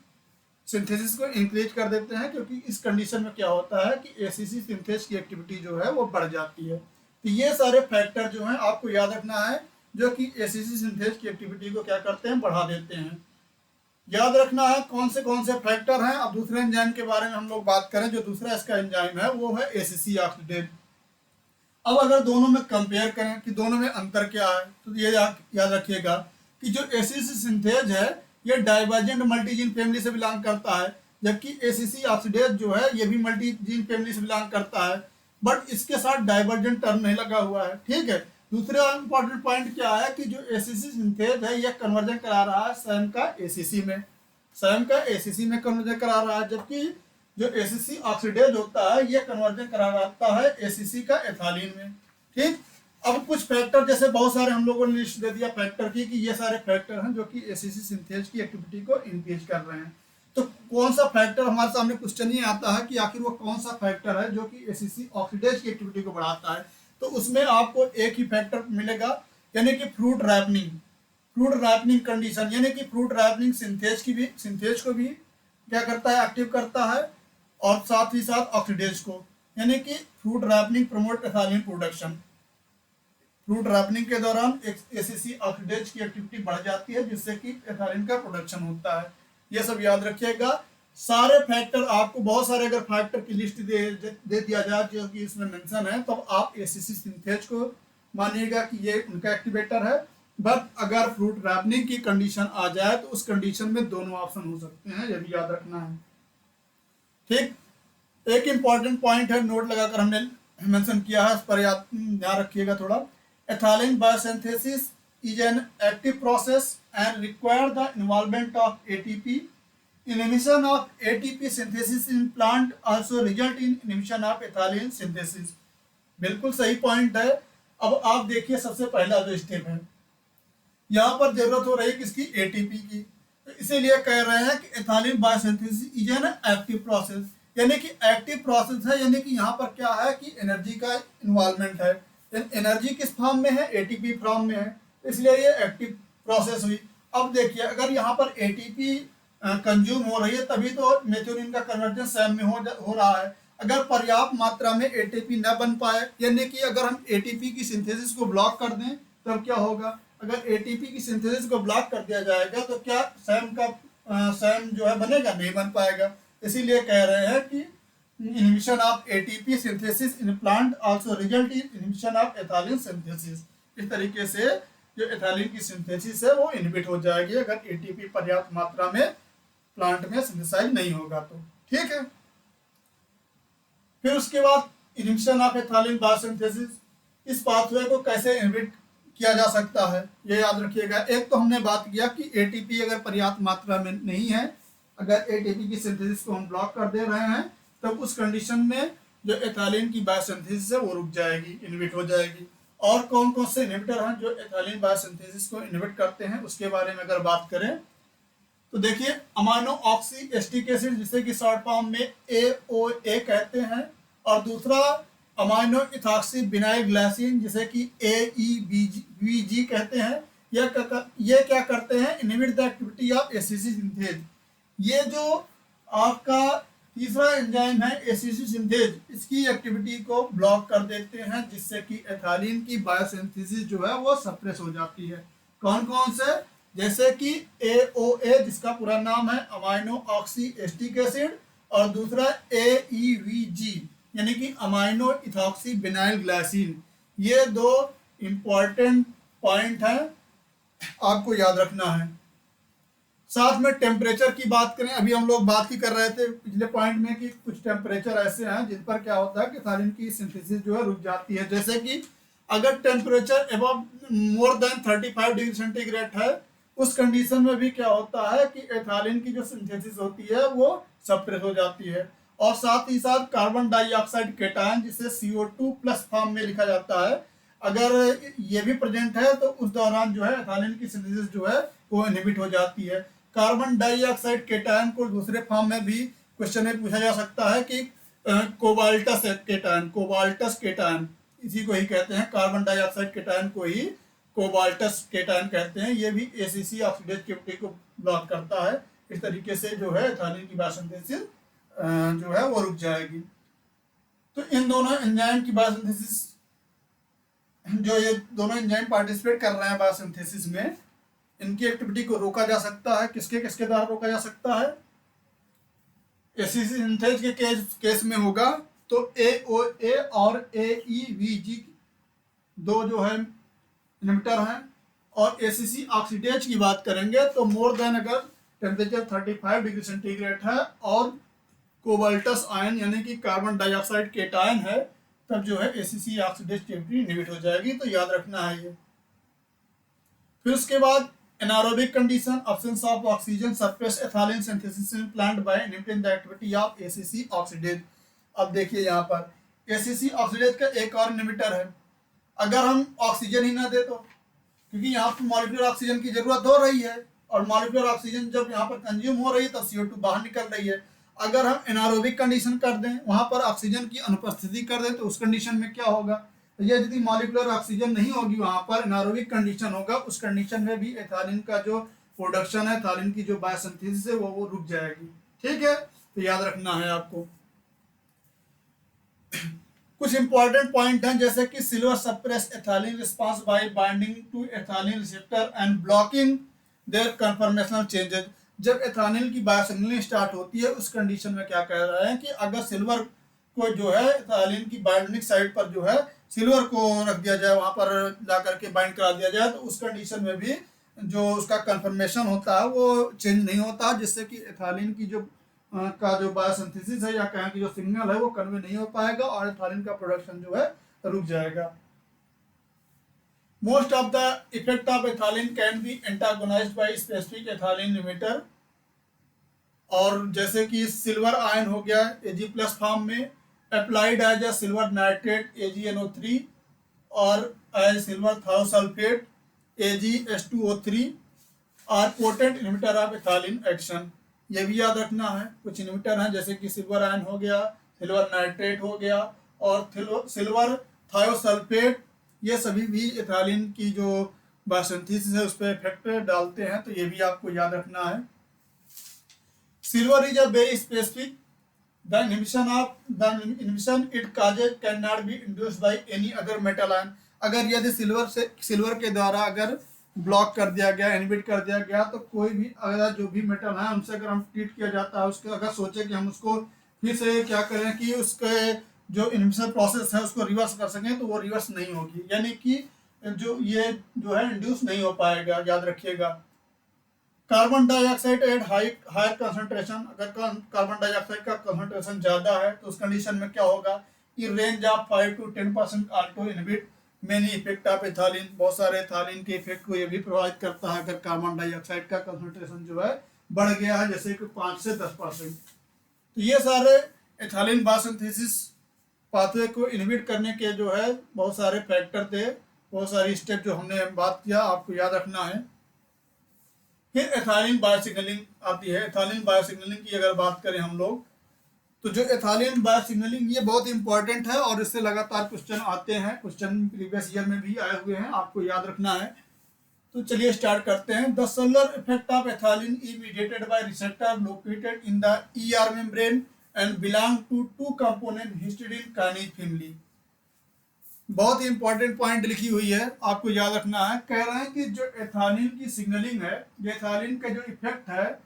सिंथेसिस को इंक्रीज कर देते हैं, क्योंकि इस कंडीशन में क्या होता है कि एसीसी सिंथेस की एक्टिविटी जो है वो बढ़ जाती है। तो ये सारे फैक्टर जो हैं आपको याद रखना है, जो कि एसीसी सिंथेस की एक्टिविटी को क्या करते हैं, बढ़ा देते हैं। याद रखना है कौन से फैक्टर हैं। अब दूसरे एंजाइम के बारे में हम लोग बात करें, जो दूसरा इसका एंजाइम है वो है एसीसी ऑक्सीडेज। अब अगर दोनों में कंपेयर करें कि दोनों में अंतर क्या है, तो ये याद रखिएगा कि जो एसीसी सिंथेज है ये डाइवर्जेंट मल्टीजीन फैमिली से बिलोंग करता है, जबकि एसीसी ऑक्सीडेज जो है ये भी मल्टीजीन फैमिली से बिलोंग करता है, बट इसके साथ डाइवर्जेंट टर्म नहीं लगा हुआ है। ठीक है, दूसरा इंपॉर्टेंट पॉइंट क्या है कि जो एसीसी सिंथेज है ये कन्वर्जन करा रहा है सैम का एसीसी में, सैम का एसीसी में कन्वर्जन करा रहा है, जबकि जो एसीसी ऑक्सीडेज होता है ये कन्वर्जन कराता है एसीसी का एथालीन में। ठीक, अब कुछ फैक्टर, जैसे बहुत सारे हम लोगों ने लिस्ट दे दिया फैक्टर की कि ये सारे फैक्टर हैं जो कि एसीसी सिंथेज की एक्टिविटी को इंक्रीज कर रहे हैं। तो कौन सा फैक्टर, हमारे सामने क्वेश्चन ये आता है कि आखिर वो कौन सा फैक्टर है जो कि एसीसी ऑक्सीडेज की एक्टिविटी को बढ़ाता है। तो उसमें आपको एक ही फैक्टर मिलेगा, यानी कि फ्रूट राइपनिंग कंडीशन, यानी कि फ्रूट राइपनिंग सिंथेज को भी क्या करता है, एक्टिव करता है, और साथ ही साथ ऑक्सीडेज को, यानी कि fruit ripening promote ethylene production. Fruit ripening के दौरान एसीसी ऑक्सीडेज की एक्टिविटी बढ़ जाती है, जिससे कि एथालीन का प्रोडक्शन होता है। ये सब याद रखिएगा। सारे फैक्टर आपको, बहुत सारे अगर फैक्टर की लिस्ट दे दिया जाए जो कि इसमें मेंशन है, तब आप एसीसी सिंथेज को मानिएगा कि ये उनका एक्टिवेटर है। बट अगर फ्रूट राइपनिंग की कंडीशन आ जाए तो उस कंडीशन में दोनों ऑप्शन हो सकते हैं, ये भी याद रखना है। ठीक, एक इंपॉर्टेंट पॉइंट है, नोट लगाकर हमने मेंशन किया है, इस पर ध्यान रखिएगा थोड़ा। एथालीन biosynthesis is an active process and require the involvement of ATP. Inhibition of ATP synthesis in plant also result in inhibition of ethylene synthesis. बिल्कुल सही पॉइंट है। अब आप देखिए, सबसे पहला जो स्टेप है, यहाँ पर जरूरत हो रही है किसकी, एटीपी की। तो इसीलिए कह रहे हैं कि ethylene biosynthesis is an active process, यानी कि एक्टिव प्रोसेस है, यानी कि यहाँ पर क्या है कि एनर्जी का इन्वॉल्वमेंट है। एनर्जी किस फॉर्म में है, एटीपी फॉर्म में है, इसलिए ये एक्टिव प्रोसेस हुई। अब देखिए, अगर यहाँ पर एटीपी कंज्यूम हो रही है तभी तो मेथियोनिन का कन्वर्जन सैम में हो रहा है। अगर पर्याप्त मात्रा में एटीपी न बन पाए, यानी कि अगर हम एटीपी की सिंथेसिस को ब्लॉक कर दें, तब क्या होगा, अगर एटीपी की सिंथेसिस को ब्लॉक कर दिया जाएगा तो क्या सैम जो है बनेगा, नहीं बन पाएगा। इसीलिए कह रहे हैं कि inhibition of ATP synthesis in plant also result in inhibition of ethylene synthesis. इस तरीके से जो एथिलीन की सिंथेसिस है वो इनहिबिट हो जाएगी अगर एटीपी पर्याप्त मात्रा में प्लांट में सिंथेसाइज नहीं होगा तो। ठीक है, फिर उसके बाद इनहिबिशन ऑफ एथिलीन बायोसिंथेसिस, इस पाथवे को कैसे इनहिबिट किया जा सकता है ये याद रखिएगा। एक तो हमने बात किया कि एटीपी अगर पर्याप्त मात्रा में नहीं है, अगर एटीपी की सिंथेसिस को हम ब्लॉक कर दे रहे हैं तब उस कंडीशन में जो एथिलीन की बायोसिंथेसिस है वो रुक जाएगी, इनहिबिट हो जाएगी। और कौन कौन से इनहिबिटर हैं जो एथिलीन बायोसिंथेसिस को इनहिबिट करते हैं उसके बारे में अगर बात करें तो देखिए, अमाइनो ऑक्सी एस्टिक एसिड जिसे कि शॉर्ट फॉर्म में AOA कहते हैं, और दूसरा अमाइनो इथॉक्सी बिनाइल ग्लाइसिन जिसे कि AEBG कहते हैं। ये क्या करते हैं, inhibit the activity of ACC synthase. ये जो आपका तीसरा एंजाइम है एसीसी सिंथेज, इसकी एक्टिविटी को ब्लॉक कर देते हैं जिससे कि एथिलीन की बायोसिंथेसिस जो है वो सप्रेस हो जाती है। कौन कौन से, जैसे कि AOA जिसका पूरा नाम है अमाइनो ऑक्सी एस्टिक एसिड, और दूसरा AEVG यानी कि अमाइनो इथॉक्सी बिनाइल ग्लाइसिन। ये दो इंपॉर्टेंट पॉइंट हैं, आपको याद रखना है। साथ में टेम्परेचर की बात करें, अभी हम लोग बात ही कर रहे थे पिछले पॉइंट में कि कुछ टेम्परेचर ऐसे हैं जिन पर क्या होता है कि एथिलीन की सिंथेसिस जो है रुक जाती है। जैसे कि अगर temperature above more than 35 degree centigrade है, उस कंडीशन में भी क्या होता है कि एथिलीन की जो सिंथेसिस होती है वो सप्रेस हो जाती है। और साथ ही साथ कार्बन डाइऑक्साइड केटायन जिसे CO2 प्लस फॉर्म में लिखा जाता है, अगर ये भी प्रेजेंट है तो उस दौरान जो है एथिलीन की सिंथेसिस जो है वो इनहिबिट हो जाती है। कार्बन डाइऑक्साइड केटायन को दूसरे फॉर्म में भी क्वेश्चन में पूछा जा सकता है कि कोबाल्टस केटायन इसी को ही कहते हैं, कार्बन डाइऑक्साइड केटायन को ही कोबाल्टस केटायन कहते हैं। ये भी एसीसी ऑक्सीडेज एक्टिविटी को ब्लॉक करता है। इस तरीके से जो है एथिलीन की बायोसिंथेसिस जो है वो रुक जाएगी। तो इन दोनों एंजाइम की बायोसिंथेसिस, जो ये दोनों एंजाइम पार्टिसिपेट कर रहे हैं बायोसिंथेसिस में, इनकी एक्टिविटी को रोका जा सकता है। किसके किसके द्वारा रोका जा सकता है, एसीसी सिंथेज के केस में होगा तो AOA और AEVG दो जो है इनहिबिटर हैं। और एसीसी ऑक्सीडेज की बात करेंगे तो मोर देन अगर टेम्परेचर 35 डिग्री सेंटीग्रेड है और कोबाल्टस आयन यानी कि कार्बन डाइऑक्साइड केटायन है, तब जो है एसीसी ऑक्सीडेज एक्टिविटी इनहिबिट हो जाएगी। तो याद रखना है ये। फिर उसके बाद anaerobic condition, absence of oxygen suppress ethylene synthesis in plant by inhibiting the activity of ACC oxidase. अब देखिए यहाँ पर एसीसी ऑक्सीडेज का एक और इनहिबिटर है। अगर हम ऑक्सीजन ही ना दे तो, क्योंकि यहाँ पर मॉलिक्यूलर ऑक्सीजन की जरूरत हो रही है और मॉलिक्यूलर ऑक्सीजन जब यहाँ पर कंज्यूम हो रही है तो CO2 बाहर निकल रही है। अगर हम एनारोबिक कंडीशन कर दें, वहां पर ऑक्सीजन की अनुपस्थिति कर दें, तो उस कंडीशन में क्या होगा, तो ये यदि मॉलिक्यूलर ऑक्सीजन नहीं होगी, वहां पर एनारोबिक कंडीशन होगा, उस कंडीशन में भी एथिलीन का जो प्रोडक्शन है, एथिलीन की जो बायोसिंथेसिस है वो रुक जाएगी। ठीक है, तो याद रखना है आपको। कुछ इंपॉर्टेंट पॉइंट हैं जैसे कि silver suppress ethylene response by binding to ethylene receptor and blocking their conformational changes. जब एथिलीन की बायोसिग्नलिंग स्टार्ट होती है उस कंडीशन में क्या कह रहा है कि अगर सिल्वर को जो है एथिलीन की बाइंडिंग साइड पर जो है सिल्वर को रख दिया जाए, वहां पर ला करके बाइंड करा दिया जाए, तो उस कंडीशन में भी जो उसका कन्फर्मेशन होता है वो चेंज नहीं होता, जिससे कि एथिलीन की जो बायोसिंथेसिस है या कहें कि जो सिग्नल है वो कन्वे नहीं हो पाएगा और एथिलीन का प्रोडक्शन जो है रुक जाएगा। Most of the effect of ethylene can be antagonized by specific ethylene inhibitor. और जैसे कि सिल्वर आयन हो गया Ag+ फॉर्म में applied as a silver nitrate AgNO3 और एज सिल्वर थायोसल्फेट AgH2O3 और potent inhibitor of ethylene action. ये भी याद रखना है। कुछ इनहिबिटर हैं जैसे कि सिल्वर आयन हो गया, सिल्वर नाइट्रेट हो गया और सिल्वर थायोसल्फेट, ये सभी भी एथिलीन की जो बायोसिंथेसिस है उस पर इफेक्ट डालते हैं, तो ये भी आपको याद रखना है। Silver is a very specific, the inhibition it causes can not be induced by any other metal ion. अगर यदि सिल्वर के द्वारा अगर ब्लॉक कर दिया गया, इनहिबिट कर दिया गया, तो कोई भी अगर जो भी मेटल है उनसे अगर हम ट्रीट किया जाता है, उसके अगर सोचे कि हम उसको फिर से क्या करें कि उसके जो इनिबिशन प्रोसेस है उसको रिवर्स कर सकें, तो वो रिवर्स नहीं होगी, यानी कि जो ये जो है इंड्यूस नहीं हो पाएगा, याद रखिएगा। Carbon dioxide at higher concentration, अगर कार्बन डाइऑक्साइड का कंसंट्रेशन ज़्यादा है तो उस कंडीशन में क्या होगा कि range of 5 to 10% also inhibit many effect of ethylene, बहुत सारे एथालीन के इफेक्ट को ये भी प्रभावित करता है अगर कार्बन डाइऑक्साइड का कंसंट्रेशन जो है बढ़ गया है, जैसे कि 5 से 10%। तो ये सारे एथालीन बायोसिंथेसिस पाथवे को इनहिबिट करने के जो है बहुत सारे फैक्टर थे, बहुत सारी स्टेप जो हमने बात किया, आपको याद रखना है। फिर एथालीन बायोसिग्नलिंग आती है। एथालीन बायोसिग्नलिंग की अगर बात करें हम लोग, तो जो एथालीन बायोसिग्नलिंग ये बहुत इंपॉर्टेंट है और इससे लगातार क्वेश्चन आते हैं, क्वेश्चन प्रीवियस ईयर में भी आए हुए हैं, आपको याद रखना है। तो चलिए स्टार्ट करते हैं। The cellular effect of ethylene is mediated by receptor located in the ER membrane and belong to two component histidine kinase family. बहुत ही इंपॉर्टेंट पॉइंट लिखी हुई है, आपको याद रखना है। कह रहे हैं कि जो एथालीन की सिग्नलिंग है, ये एथालीन का जो इफेक्ट है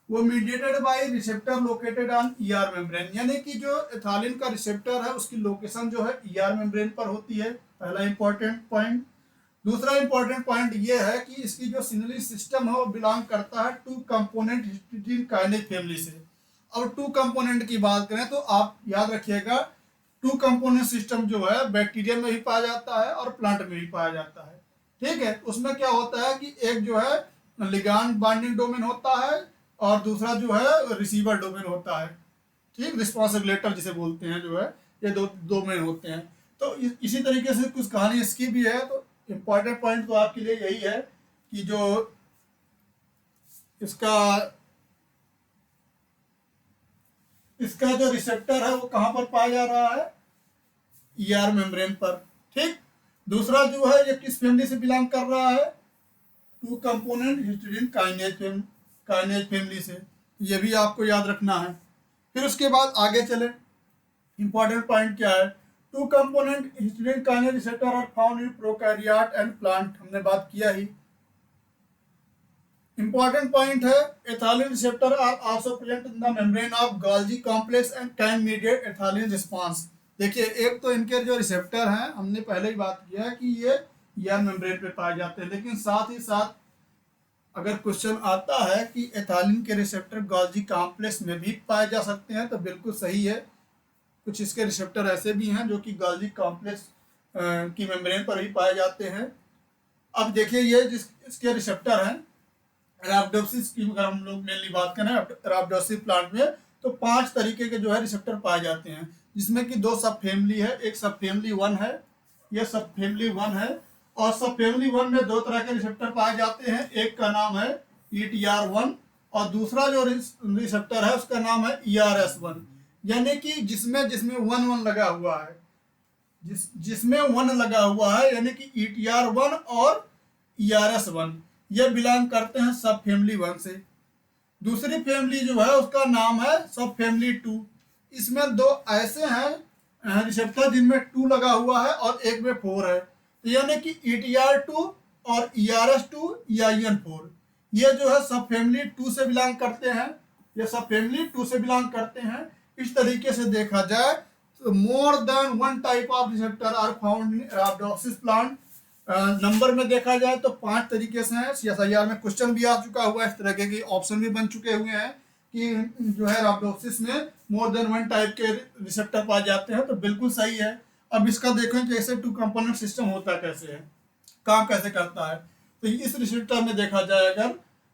वो mediated by receptor located on ER membrane, यानी कि जो एथालीन का रिसेप्टर है उसकी लोकेशन जो है ईआर मेम्ब्रेन पर होती है, पहला इंपॉर्टेंट पॉइंट। दूसरा इंपॉर्टेंट पॉइंट ये है कि इसकी जो सिग्नलिंग सिस्टम है वो बिलोंग करता है two component histidine kinase family से। अब टू कंपोनेंट की बात करें तो आप याद रखिएगा, टू कंपोनेंट सिस्टम जो है बैक्टीरिया में भी पाया जाता है और प्लांट में भी पाया जाता है, ठीक है। उसमें क्या होता है कि एक जो है लिगांड बाइंडिंग डोमेन होता है और दूसरा जो है रिसीवर डोमेन होता है, ठीक, रिस्पॉन्स रेगुलेटर जिसे बोलते हैं, जो है ये दो डोमेन होते हैं। तो इसी तरीके से कुछ कहानी इसकी भी है। तो इम्पॉर्टेंट पॉइंट तो आपके लिए यही है कि जो इसका इसका जो रिसेप्टर है वो कहाँ पर पाया जा रहा है, ईआर मेम्ब्रेन पर, ठीक। दूसरा जो है ये किस फैमिली से बिलोंग कर रहा है, two component histidine kinase family से, ये भी आपको याद रखना है। फिर उसके बाद आगे चले, इंपॉर्टेंट पॉइंट क्या है, two component histidine kinase receptor are found in prokaryote and plant, हमने बात किया ही। इंपॉर्टेंट पॉइंट है, ethylene receptor are also present in the membrane of Golgi complex and can mediate ethylene response. देखिए, एक तो इनके जो रिसेप्टर हैं, हमने पहले ही बात किया है कि ये ईआर मेम्ब्रेन पे पाए जाते हैं, लेकिन साथ ही साथ अगर क्वेश्चन आता है कि एथालीन के रिसेप्टर गोल्जी कॉम्प्लेक्स में भी पाए जा सकते हैं, तो बिल्कुल सही है। कुछ इसके रिसेप्टर ऐसे भी हैं जो कि गोल्जी कॉम्प्लेक्स की मेम्ब्रेन पर भी पाए जाते हैं। अब देखिए, ये इसके रिसेप्टर हैं रैप्डोप्सिस की, अगर हम लोग मेनली बात करें रैप्डोप्सिस प्लांट में, तो 5 तरीके के जो है रिसेप्टर पाए जाते हैं, जिसमें कि 2 सब फैमिली है, एक सब फैमिली 1 है, यह सब फैमिली 1 है। और सब फैमिली 1 में 2 तरह के रिसेप्टर पाए जाते हैं, एक का नाम है ETR1 और दूसरा जो रिसेप्टर है उसका नाम है ERS1, यानी कि जिसमें जिसमें 1 लगा हुआ है, जिसमें 1 लगा हुआ है, यानी कि ETR1 और ERS1 ये बिलोंग करते हैं सब फैमिली 1 से। दूसरी फैमिली जो है उसका नाम है सब फैमिली 2। इसमें 2 ऐसे हैं रिसेप्टर जिनमें 2 लगा हुआ है और एक में 4 है, तो यानी कि ETR2 और ERS2 EIN4 ये जो है सब फैमिली 2 से बिलोंग करते हैं, ये सब फैमिली 2 से बिलोंग करते हैं। इस तरीके से देखा जाए तो more than 1 type of receptor are found in Arabidopsis plant. Number में देखा जाए तो 5 तरीके से हैं। CSIR में क्वेश्चन भी आ चुका हुआ है, इस तरह के ऑप्शन भी बन चुके हुए हैं कि जो है रैप्डोप्सिस में मोर देन 1 टाइप के रिसेप्टर पाए जाते हैं, तो बिल्कुल सही है। अब इसका देखें कि ऐसे 2 कंपोनेंट सिस्टम होता कैसे है, काम कैसे करता है। तो इस रिसेप्टर में देखा जाए अगर,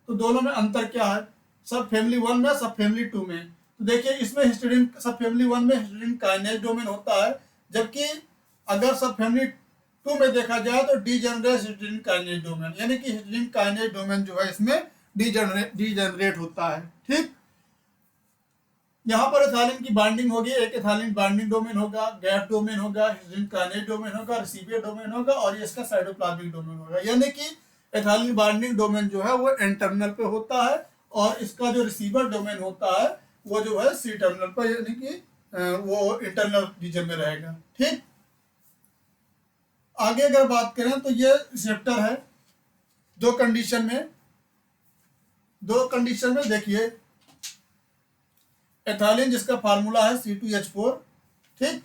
तो दोनों में अंतर क्या है, सब फैमिली 1 में सब फैमिली 2 में। तो देखिए, इसमें हिस्टिडीन सब फैमिली 1 में हिस्टिडीन काइनेज डोमेन होता है, जबकि अगर सब फैमिली 2 में देखा जाए तो डीजेनरेट हिस्टिडीन काइनेज डोमेन, यानी कि हिस्टिडीन काइनेज डोमेन जो है इसमें डीजेनरेट होता है, ठीक। यहाँ पर एथालीन की बाइंडिंग होगी, एक एथालीन बाइंडिंग डोमेन होगा, गैप डोमेन होगा, हिस्टिडीन काइनेज डोमेन होगा, रिसीवियर डोमेन होगा और ये इसका साइटोप्लाज्मिक डोमेन होगा, यानी कि एथालीन बाइंडिंग डोमेन जो है वो इंटरनल पे होता है और इसका जो रिसीवर डोमेन होता है वो जो है सी टर्मिनल पर, यानी कि वो इंटरनल रीजन में रहेगा, ठीक। आगे अगर बात करें तो ये रिसेप्टर है, दो कंडीशन में देखिए, एथालीन जिसका फार्मूला है C2H4, ठीक,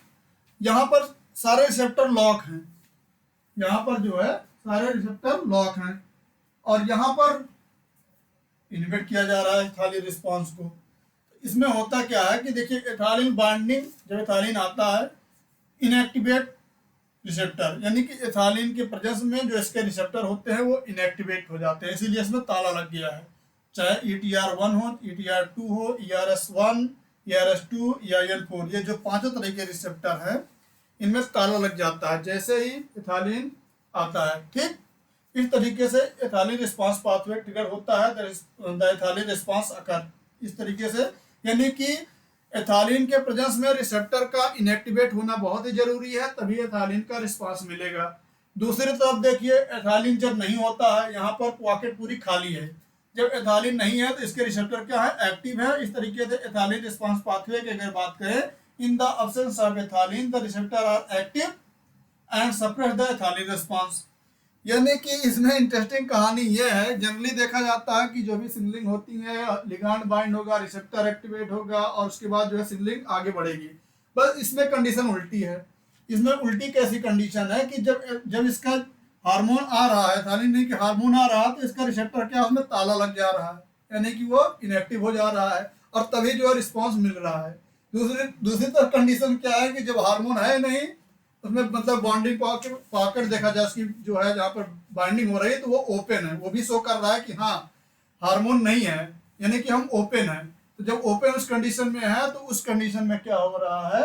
यहाँ पर सारे रिसेप्टर लॉक हैं, यहाँ पर जो है सारे रिसेप्टर लॉक हैं, और यहाँ पर इनहिबिट किया जा रहा है एथालीन रिस्पॉन्स को। इसमें होता क्या है कि देखिए, एथालीन बाइंडिंग, जब एथालीन आता है, इनएक्टिवेट रिसेप्टर, यानी कि एथालीन के प्रेजेंस में जो इसके रिसेप्टर होते हैं वो इनएक्टिवेट हो जाते हैं, इसीलिए इसमें ताला लग गया है। चाहे ETR1 हो, ETR2 हो, ERS1, ERS2, EIN4, ये जो पांचों तरह के रिसेप्टर हैं, इनमें ताला लग जाता है जैसे ही एथालीन आता है, ठीक। इस तरीके से एथालीन रिस्पांस पाथवे ट्रिगर होता है, द एथालीन रिस्पांस अकर, इस तरीके से, यानी कि एथालीन के प्रेजेंस में रिसेप्टर का इनएक्टिवेट होना बहुत ही जरूरी है, तभी एथालीन का रिस्पांस मिलेगा। दूसरी तरफ देखिए, एथालीन जब नहीं होता है, यहाँ पर पॉकेट पूरी खाली है, जब एथालीन नहीं है तो इसके रिसेप्टर क्या है, एक्टिव है। इस तरीके से एथालीन रिस्पांस पाथवे की अगर बात करें, in the absence of ethylene the receptor are active and suppress the ethylene response. यानी कि इसमें इंटरेस्टिंग कहानी यह है, जनरली देखा जाता है कि जो भी सिग्नलिंग होती है, लिगांड बाइंड होगा, रिसेप्टर एक्टिवेट होगा, और उसके बाद जो है सिग्नलिंग आगे बढ़ेगी। बस इसमें कंडीशन उल्टी है। इसमें उल्टी कैसी कंडीशन है कि जब जब इसका हार्मोन आ रहा है, एथालीन नहीं कि हार्मोन आ रहा है, तो इसका रिसेप्टर क्या, उसमें ताला लग जा रहा है, यानी कि वो इनएक्टिव हो जा रहा है, और तभी जो है रिस्पॉन्स मिल रहा है। दूसरी तरफ कंडीशन क्या है कि जब हार्मोन है नहीं, उसमें मतलब बॉन्डिंग पॉकेट देखा जाए, उसकी जो है जहाँ पर बाइंडिंग हो रही है, तो वो ओपन है, वो भी शो कर रहा है कि हाँ हार्मोन नहीं है, यानी कि हम ओपन है। तो जब ओपन उस कंडीशन में है, तो उस कंडीशन में क्या हो रहा है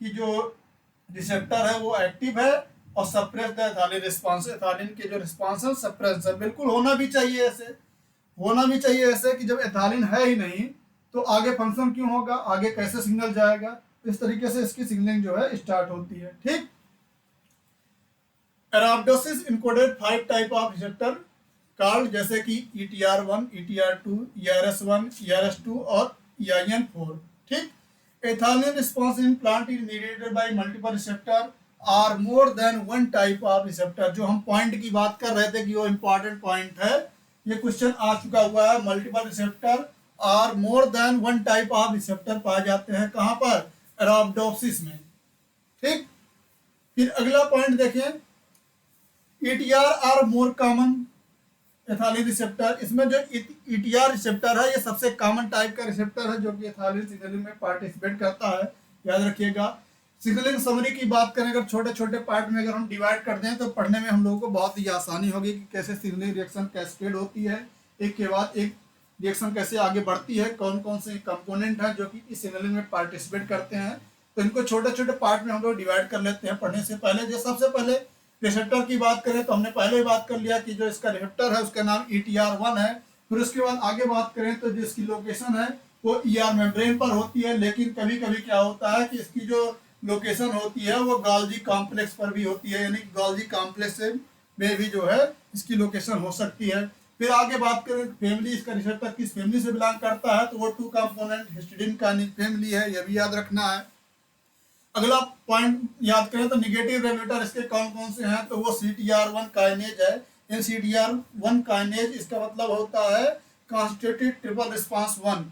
कि जो रिसेप्टर है वो एक्टिव है, और सप्रेस द एथालीन रिस्पांस, एथालीन के जो रिस्पांस है सप्रेस है। बिल्कुल होना भी चाहिए ऐसे, होना भी चाहिए ऐसे कि जब एथालीन है ही नहीं तो आगे फंक्शन क्यों होगा, आगे कैसे सिग्नल जाएगा। इस तरीके से इसकी सिग्नलिंग जो है स्टार्ट होती है, ठीक। Arabidopsis encoded 5 type of receptor called, जैसे कि ETR1, ETR2, ERS1, ERS2 और EIN4, ठीक। Ethylene response in plant is mediated by multiple receptor are more than one type of receptor. जो हम पॉइंट की बात कर रहे थे कि वो इंपॉर्टेंट पॉइंट है, ये क्वेश्चन आ चुका हुआ है। Multiple receptor are more than one type of receptor पाए जाते हैं, कहां पर, एराप्टोसिस में, ठीक। फिर अगला पॉइंट देखें, ETR are more common ethylene receptor. इसमें जो ETR रिसेप्टर है, ये सबसे कॉमन टाइप का रिसेप्टर है जो कि एथालीन सिग्नलिंग में पार्टिसिपेट करता है, याद रखिएगा। सिग्नलिंग समरी की बात करें, अगर छोटे छोटे पार्ट में अगर हम डिवाइड कर दें तो पढ़ने में हम लोगों को बहुत ही आसानी होगी कि कैसे सिग्नलिंग रिएक्शन कैस्केड होती है, एक के बाद एक रिएक्शन कैसे आगे बढ़ती है, कौन कौन से कंपोनेंट हैं जो कि इस सिग्नलिंग में पार्टिसिपेट करते हैं। तो इनको छोटे छोटे पार्ट में हम लोग डिवाइड कर लेते हैं पढ़ने से पहले। जो सबसे पहले रिसेप्टर की बात करें तो हमने पहले ही बात कर लिया कि जो इसका रिसेप्टर है उसका नाम ETR1 है। फिर उसके बाद आगे बात करें तो जो इसकी लोकेशन है वो ER मेम्ब्रेन पर होती है, लेकिन कभी कभी क्या होता है कि इसकी जो लोकेशन होती है वो गोल्गी कॉम्प्लेक्स पर भी होती है, यानी कि गोल्गी कॉम्प्लेक्स में भी जो है इसकी लोकेशन हो सकती है। फिर आगे बात करें फैमिली, इसका रिसेप्टर किस फैमिली से बिलोंग करता है, तो वो 2 कंपोनेंट हिस्टिडीन का फैमिली है, यह भी याद रखना है। अगला पॉइंट याद करें तो निगेटिव रेगुलेटर इसके कौन कौन से हैं, तो वो CTR1 काइनेज है। इन CTR1 काइनेज, इसका मतलब होता है कॉन्स्टिट्यूटिव ट्रिपल रिस्पांस 1।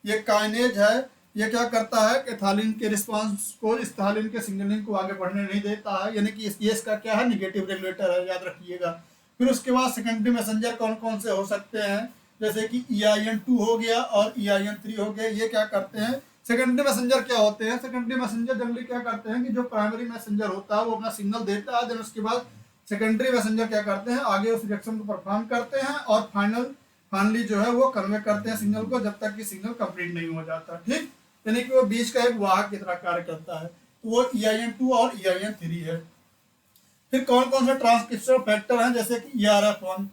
ये काइनेज है, ये क्या करता है, एथालीन के रिस्पांस को, एथालीन के सिग्नलिंग को आगे बढ़ने नहीं देता है, यानी कि ये इसका क्या है, निगेटिव रेगुलेटर है, याद रखिएगा। फिर उसके बाद सेकेंडरी मैसेंजर कौन कौन से हो सकते हैं, जैसे कि EIN2 हो गया और EIN3 हो गया। ये क्या करते हैं, सेकेंडरी मैसेंजर क्या होते हैं, सेकेंडरी मैसेंजर जनरली क्या करते हैं कि जो प्राइमरी मैसेंजर होता है वो अपना सिग्नल देता है, देन उसके बाद सेकेंडरी मैसेंजर क्या करते हैं, आगे उस रिएक्शन को परफॉर्म करते हैं और फाइनली जो है वो कन्वे करते हैं सिग्नल को, जब तक कि सिग्नल कंप्लीट नहीं हो जाता, ठीक। यानी कि वो बीच का एक वाहक की तरह कार्य करता है। तो वो EIN2 और EIN3 है। फिर कौन कौन से ट्रांसक्रिप्शन फैक्टर हैं, जैसे कि ERF1,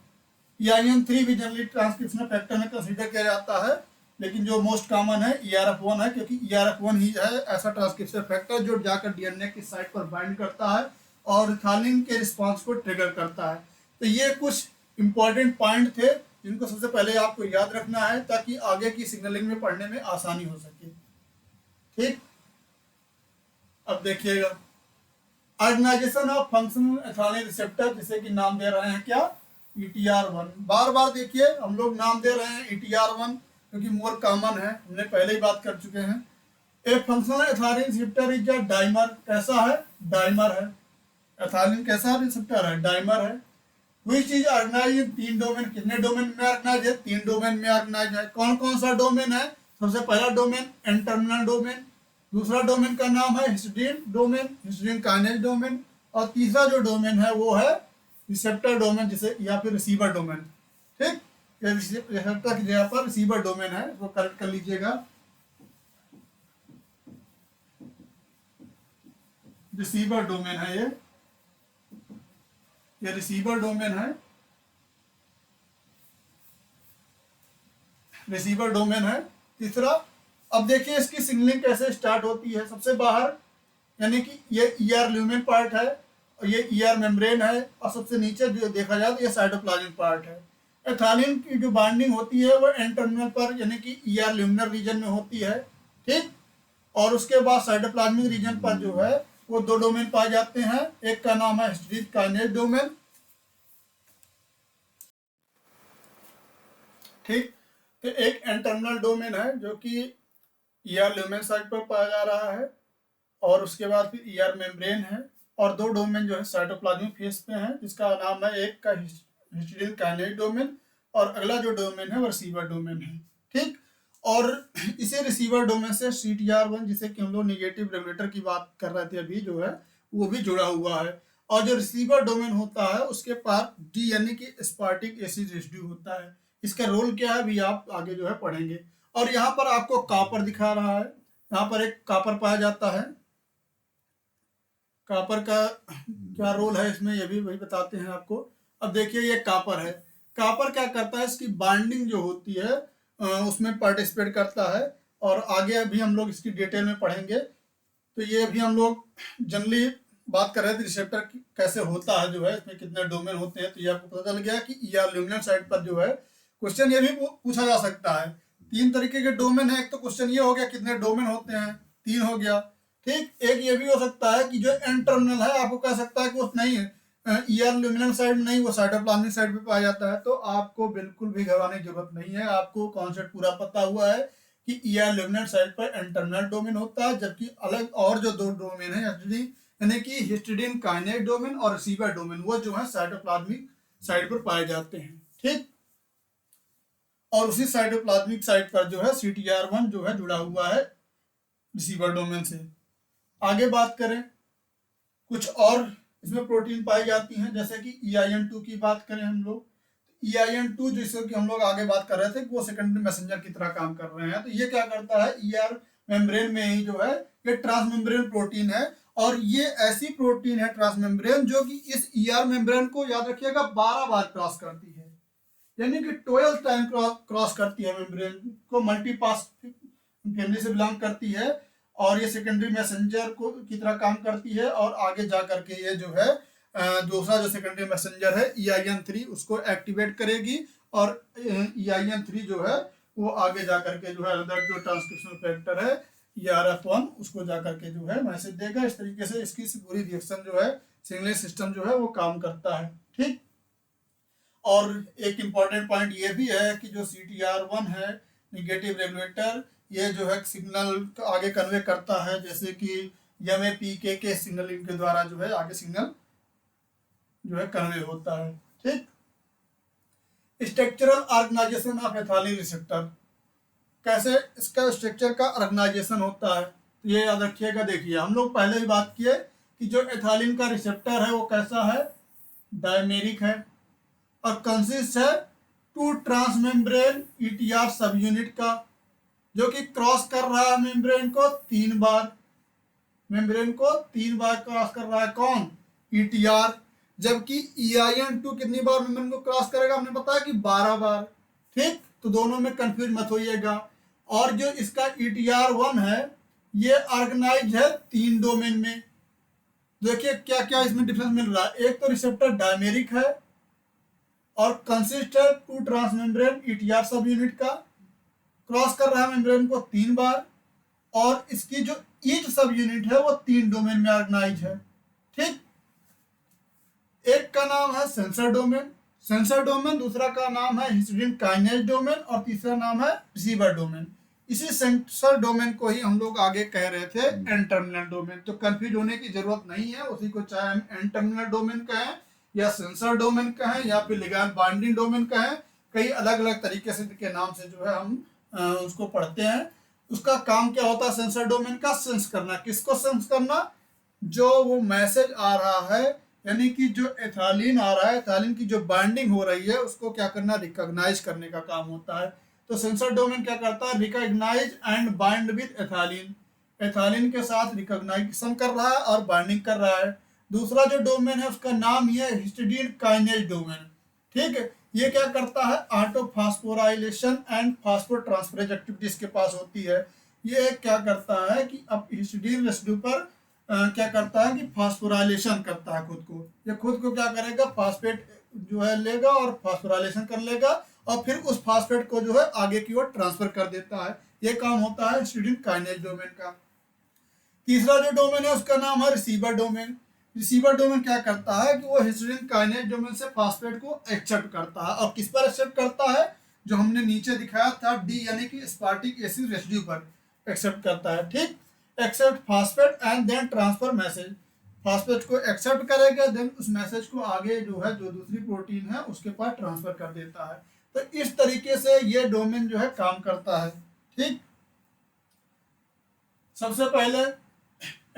EIN3 भी जनरली ट्रांसक्रिप्शन फैक्टर में कंसीडर किया जाता है, लेकिन जो मोस्ट कॉमन है ERF1 है, क्योंकि ERF1 ही है ऐसा ट्रांसक्रिप्शन फैक्टर जो जाकर DNA की साइट पर बाइंड करता है और एथालीन के रिस्पांस को ट्रिगर करता है। तो ये कुछ इंपॉर्टेंट पॉइंट थे जिनको सबसे पहले आपको याद रखना है ताकि आगे की सिग्नलिंग में पढ़ने में आसानी हो सके, ठीक। अब देखिएगा, ऑर्गेनाइजेशन ऑफ फंक्शनल एथालीन रिसेप्टर, जिसे कि नाम दे रहे हैं क्या, ETR1। बार बार देखिए हम लोग नाम दे रहे हैं ETR1 क्योंकि मोर कॉमन है, हमने पहले ही बात कर चुके हैं। एक functional ethylene receptor is a dimer. कैसा है? डाइमर है। एथिलीन कैसा रिसेप्टर है? डाइमर है। Which is organize in 3 domain. कितने डोमेन में ऑर्गेनाइज है? 3 डोमेन में ऑर्गेनाइज है। कौन कौन सा डोमेन है? सबसे पहला डोमेन एन टर्मिनल डोमेन, दूसरा डोमेन का नाम है histidine domain, histidine kinase domain, और तीसरा जो डोमेन है वो है रिसेप्टर डोमेन, जिसे या फिर रिसीवर डोमेन। ठीक, ये रिसेप्टर की जगह पर रिसीवर डोमेन है, इसको करेक्ट कर लीजिएगा। रिसीवर डोमेन है ये रिसीवर डोमेन है, रिसीवर डोमेन है तीसरा। अब देखिए इसकी सिग्नलिंग कैसे स्टार्ट होती है। सबसे बाहर यानी कि ये ER ल्यूमेन पार्ट है और ये ER मेम्ब्रेन है, और सबसे नीचे जो देखा जाए तो ये साइटोप्लाज्मिक पार्ट है। एथिलीन की जो बाइंडिंग होती है वो एन टर्मिनल पर यानी कि ER ल्यूमिनर रीजन में होती है। ठीक, और उसके बाद साइटोप्लाज्मिक रीजन पर जो है वो 2 डोमेन पाए जाते हैं। एक का नाम है हिस्टीडीन काइनेज डोमेन। ठीक, तो एक एन टर्मिनल डोमेन है जो कि ER ल्यूमेन साइट पर पाया जा रहा है, और उसके बाद फिर ER मेम्ब्रेन है, और 2 डोमेन जो है साइटोप्लाज्मिक फेस पे हैं, जिसका नाम है एक का हिस्टीडीन काइनेज डोमेन और अगला जो डोमेन है वो रिसीवर डोमेन है। ठीक, और इसे रिसीवर डोमेन से CTR1 जिसे कि हम लोग नेगेटिव रेगुलेटर की बात कर रहे थे अभी जो है वो भी जुड़ा हुआ है। और जो रिसीवर डोमेन होता है उसके पास D यानी कि एस्पार्टिक एसिड रेसिड्यू होता है। इसका रोल क्या है भी आप आगे जो है पढ़ेंगे। और यहाँ पर आपको कॉपर दिखा रहा है, यहाँ पर एक कॉपर पाया जाता है। कॉपर का क्या रोल है इसमें ये भी वही बताते हैं आपको। अब देखिए ये कॉपर है, कॉपर क्या करता है, इसकी बाइंडिंग जो होती है उसमें पार्टिसिपेट करता है, और आगे अभी हम लोग इसकी डिटेल में पढ़ेंगे। तो ये अभी हम लोग जनरली बात कर रहे थे रिसेप्टर कैसे होता है, जो है इसमें कितने डोमेन होते हैं। तो ये आपको पता चल गया कि ER ल्यूमिनल साइड पर जो है क्वेश्चन ये भी पूछा जा सकता है। 3 तरीके के डोमेन है। एक तो क्वेश्चन ये हो गया कितने डोमेन होते हैं, 3 हो गया। ठीक, एक ये भी हो सकता है कि जो एन टर्मिनल है आपको कह सकता है कि वो नहीं है ER ल्यूमिनल साइड में नहीं, वो साइटोप्लाज्मिक साइड पे पाया जाता है। तो आपको बिल्कुल भी घबराने की जरूरत नहीं है, आपको कॉन्सेप्ट पूरा पता हुआ है कि ER ल्यूमिनल साइड पर एन टर्मिनल डोमेन होता है, जबकि अलग और जो 2 डोमेन है यानी कि हिस्टीडीन काइनेज डोमेन और रिसीवर डोमेन वो जो है साइटोप्लाज्मिक साइड पर पाए जाते हैं। ठीक, और उसी साइटोप्लाज्मिक साइड पर जो है CTR1 जो है जुड़ा हुआ है रिसीवर डोमेन से। आगे बात करें कुछ और इसमें प्रोटीन पाई जाती हैं, जैसे कि EIN2 की बात करें हम लोग। EIN2 जिससे कि हम लोग आगे बात कर रहे थे वो सेकेंडरी मैसेंजर की तरह काम कर रहे हैं। तो ये क्या करता है, ER मेम्ब्रेन में ही जो है ये ट्रांसमेम्ब्रेन प्रोटीन है, और ये ऐसी प्रोटीन है ट्रांसमेम्ब्रेन जो कि इस ER मेम्ब्रेन को याद रखिएगा 12 बार क्रॉस करती है, यानी कि 12 टाइम क्रॉस करती है मेम्ब्रेन को। मल्टीपास फैमिली से बिलोंग करती है, और ये सेकेंडरी मैसेंजर को की तरह काम करती है, और आगे जा करके ये जो है दूसरा जो सेकेंडरी मैसेंजर है EIN3 उसको एक्टिवेट करेगी, और EIN3 जो है वो आगे जा करके जो है अदर जो ट्रांसक्रिप्शन फैक्टर है ERF1 उसको जा करके जो है मैसेज देगा। इस तरीके से इसकी पूरी रिएक्शन जो है सिग्नलिंग सिस्टम जो है वो काम करता है। ठीक, और एक इम्पॉर्टेंट पॉइंट ये भी है कि जो CTR1 है निगेटिव रेगुलेटर, ये जो है सिग्नल आगे कन्वे करता है, जैसे कि MAPK के सिग्नलिंग के द्वारा जो है आगे सिग्नल जो है कन्वे होता है। ठीक, structural organization of ethylene receptor, कैसे इसका स्ट्रक्चर का ऑर्गेनाइजेशन होता है तो ये याद रखिएगा। देखिए हम लोग पहले भी बात किए कि जो एथिलीन का रिसेप्टर है वो कैसा है, डायमेरिक है, और कंसिस्ट है 2 ट्रांसमेम्ब्रेन ETR सब यूनिट का, जो कि क्रॉस कर रहा है मेम्ब्रेन को 3 बार, मेम्ब्रेन को 3 बार क्रॉस कर रहा है कौन, ETR। जबकि EIN2 कितनी बार मेम्ब्रेन को क्रॉस करेगा, हमने बताया कि 12 बार। ठीक, तो दोनों में कंफ्यूज मत होइएगा। और जो इसका ETR1 है ये ऑर्गेनाइज है 3 डोमेन में। देखिए क्या क्या इसमें डिफरेंस मिल रहा है। एक तो रिसेप्टर डायमेरिक है और कंसिस्ट है 2 ट्रांसमेम्ब्रेन ETR सब यूनिट का, क्रॉस कर रहा है मेम्ब्रेन को 3 बार, और इसकी जो ईच सब यूनिट है वो 3 डोमेन में ऑर्गेनाइज है। ठीक, एक का नाम है सेंसर डोमेन, सेंसर डोमेन, दूसरा का नाम है हिस्टिडीन काइनेज डोमेन और तीसरा नाम है रिसीवर डोमेन। इसी सेंसर डोमेन को ही हम लोग आगे कह रहे थे एन टर्मिनल डोमेन। तो कंफ्यूज होने की जरूरत नहीं है, उसी को चाहे हम एन टर्मिनल डोमेन कहें या सेंसर डोमेन कहें या फिर लिगैंड बाइंडिंग डोमेन कहें, कई अलग अलग तरीके से के नाम से जो है हम उसको पढ़ते हैं। उसका काम क्या होता है सेंसर डोमेन का? सेंस करना। किसको सेंस करना? जो वो मैसेज आ रहा है, यानी कि जो एथालीन आ रहा है, एथालीन की जो बाइंडिंग हो रही है उसको क्या करना? रिकॉग्नाइज करने का काम होता है। तो सेंसर डोमेन क्या करता है? रिकॉग्नाइज एंड बाइंड विद एथालीन, एथालीन के साथ रिकॉग्नाइजेशन कर रहा है और बाइंडिंग कर रहा है। दूसरा जो डोमेन है उसका नाम ये हिस्टिडीन काइनेज डोमेन। ठीक है, ये क्या करता है? Auto phosphorylation and phospho transferase activity इसके पास होती है। ये क्या करता है कि अब हिस्टिडीन रेसिड्यू पर क्या करता है कि फास्फोराइलेशन करता है खुद को। ये खुद को क्या करेगा? फास्फेट जो है लेगा और फास्फोराइलेशन कर लेगा और फिर उस फास्फेट को जो है आगे की ओर ट्रांसफर कर देता है। ये काम होता है हिस्टिडीन काइनेज डोमेन का। तीसरा जो डोमेन है उसका नाम है रिसीवर डोमेन। रिसीवर डोमेन क्या करता है कि वो हिस्टिडीन काइनेज डोमेन से फास्फेट को एक्सेप्ट करता है। और किस पर एक्सेप्ट करता है? जो हमने नीचे दिखाया था डी यानी कि एस्पार्टिक एसिड रेसिड्यू पर एक्सेप्ट करता है। ठीक, accept phosphate and then transfer message. Phosphate को एक्सेप्ट करेगा, देन उस मैसेज को आगे जो है जो दूसरी प्रोटीन है उसके पास ट्रांसफर कर देता है। तो इस तरीके से ये डोमेन जो है काम करता है। ठीक, सबसे पहले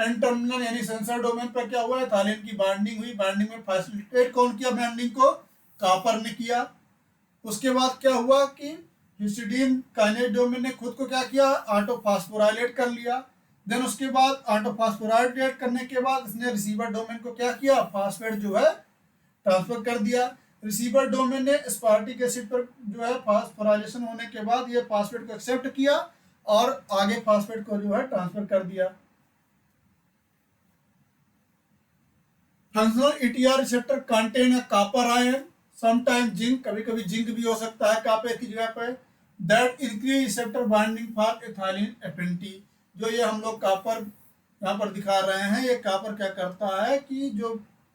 एन टर्मिनल यानी सेंसर डोमेन पर क्या हुआ? एथालीन की बाइंडिंग हुई। बाइंडिंग में फैसिलिटेट कौन किया बाइंडिंग को? कॉपर ने किया। उसके बाद क्या हुआ कि हिस्टिडीन काइनेज डोमेन ने खुद को क्या किया? ऑटो फास्फोराइलेट कर लिया। देन उसके बाद ऑटो फास्फोराइलेट करने के बाद इसने रिसीवर डोमेन को क्या किया? फास्फेट जो है ट्रांसफर कर दिया। रिसीवर डोमेन ने एस्पार्टिक एसिड पर जो है फास्फोराइलेशन होने के बाद ये फास्फेट को एक्सेप्ट किया और आगे फास्फेट को जो है ट्रांसफर कर दिया। Functional ETR receptor contain a copper ion, sometime zinc, कभी कभी जिंक भी हो सकता है कॉपर की जगह पर। That increase receptor binding for ethylene affinity. जो ये हम लोग कॉपर यहाँ पर दिखा रहे हैं, ये कॉपर क्या करता है कि जो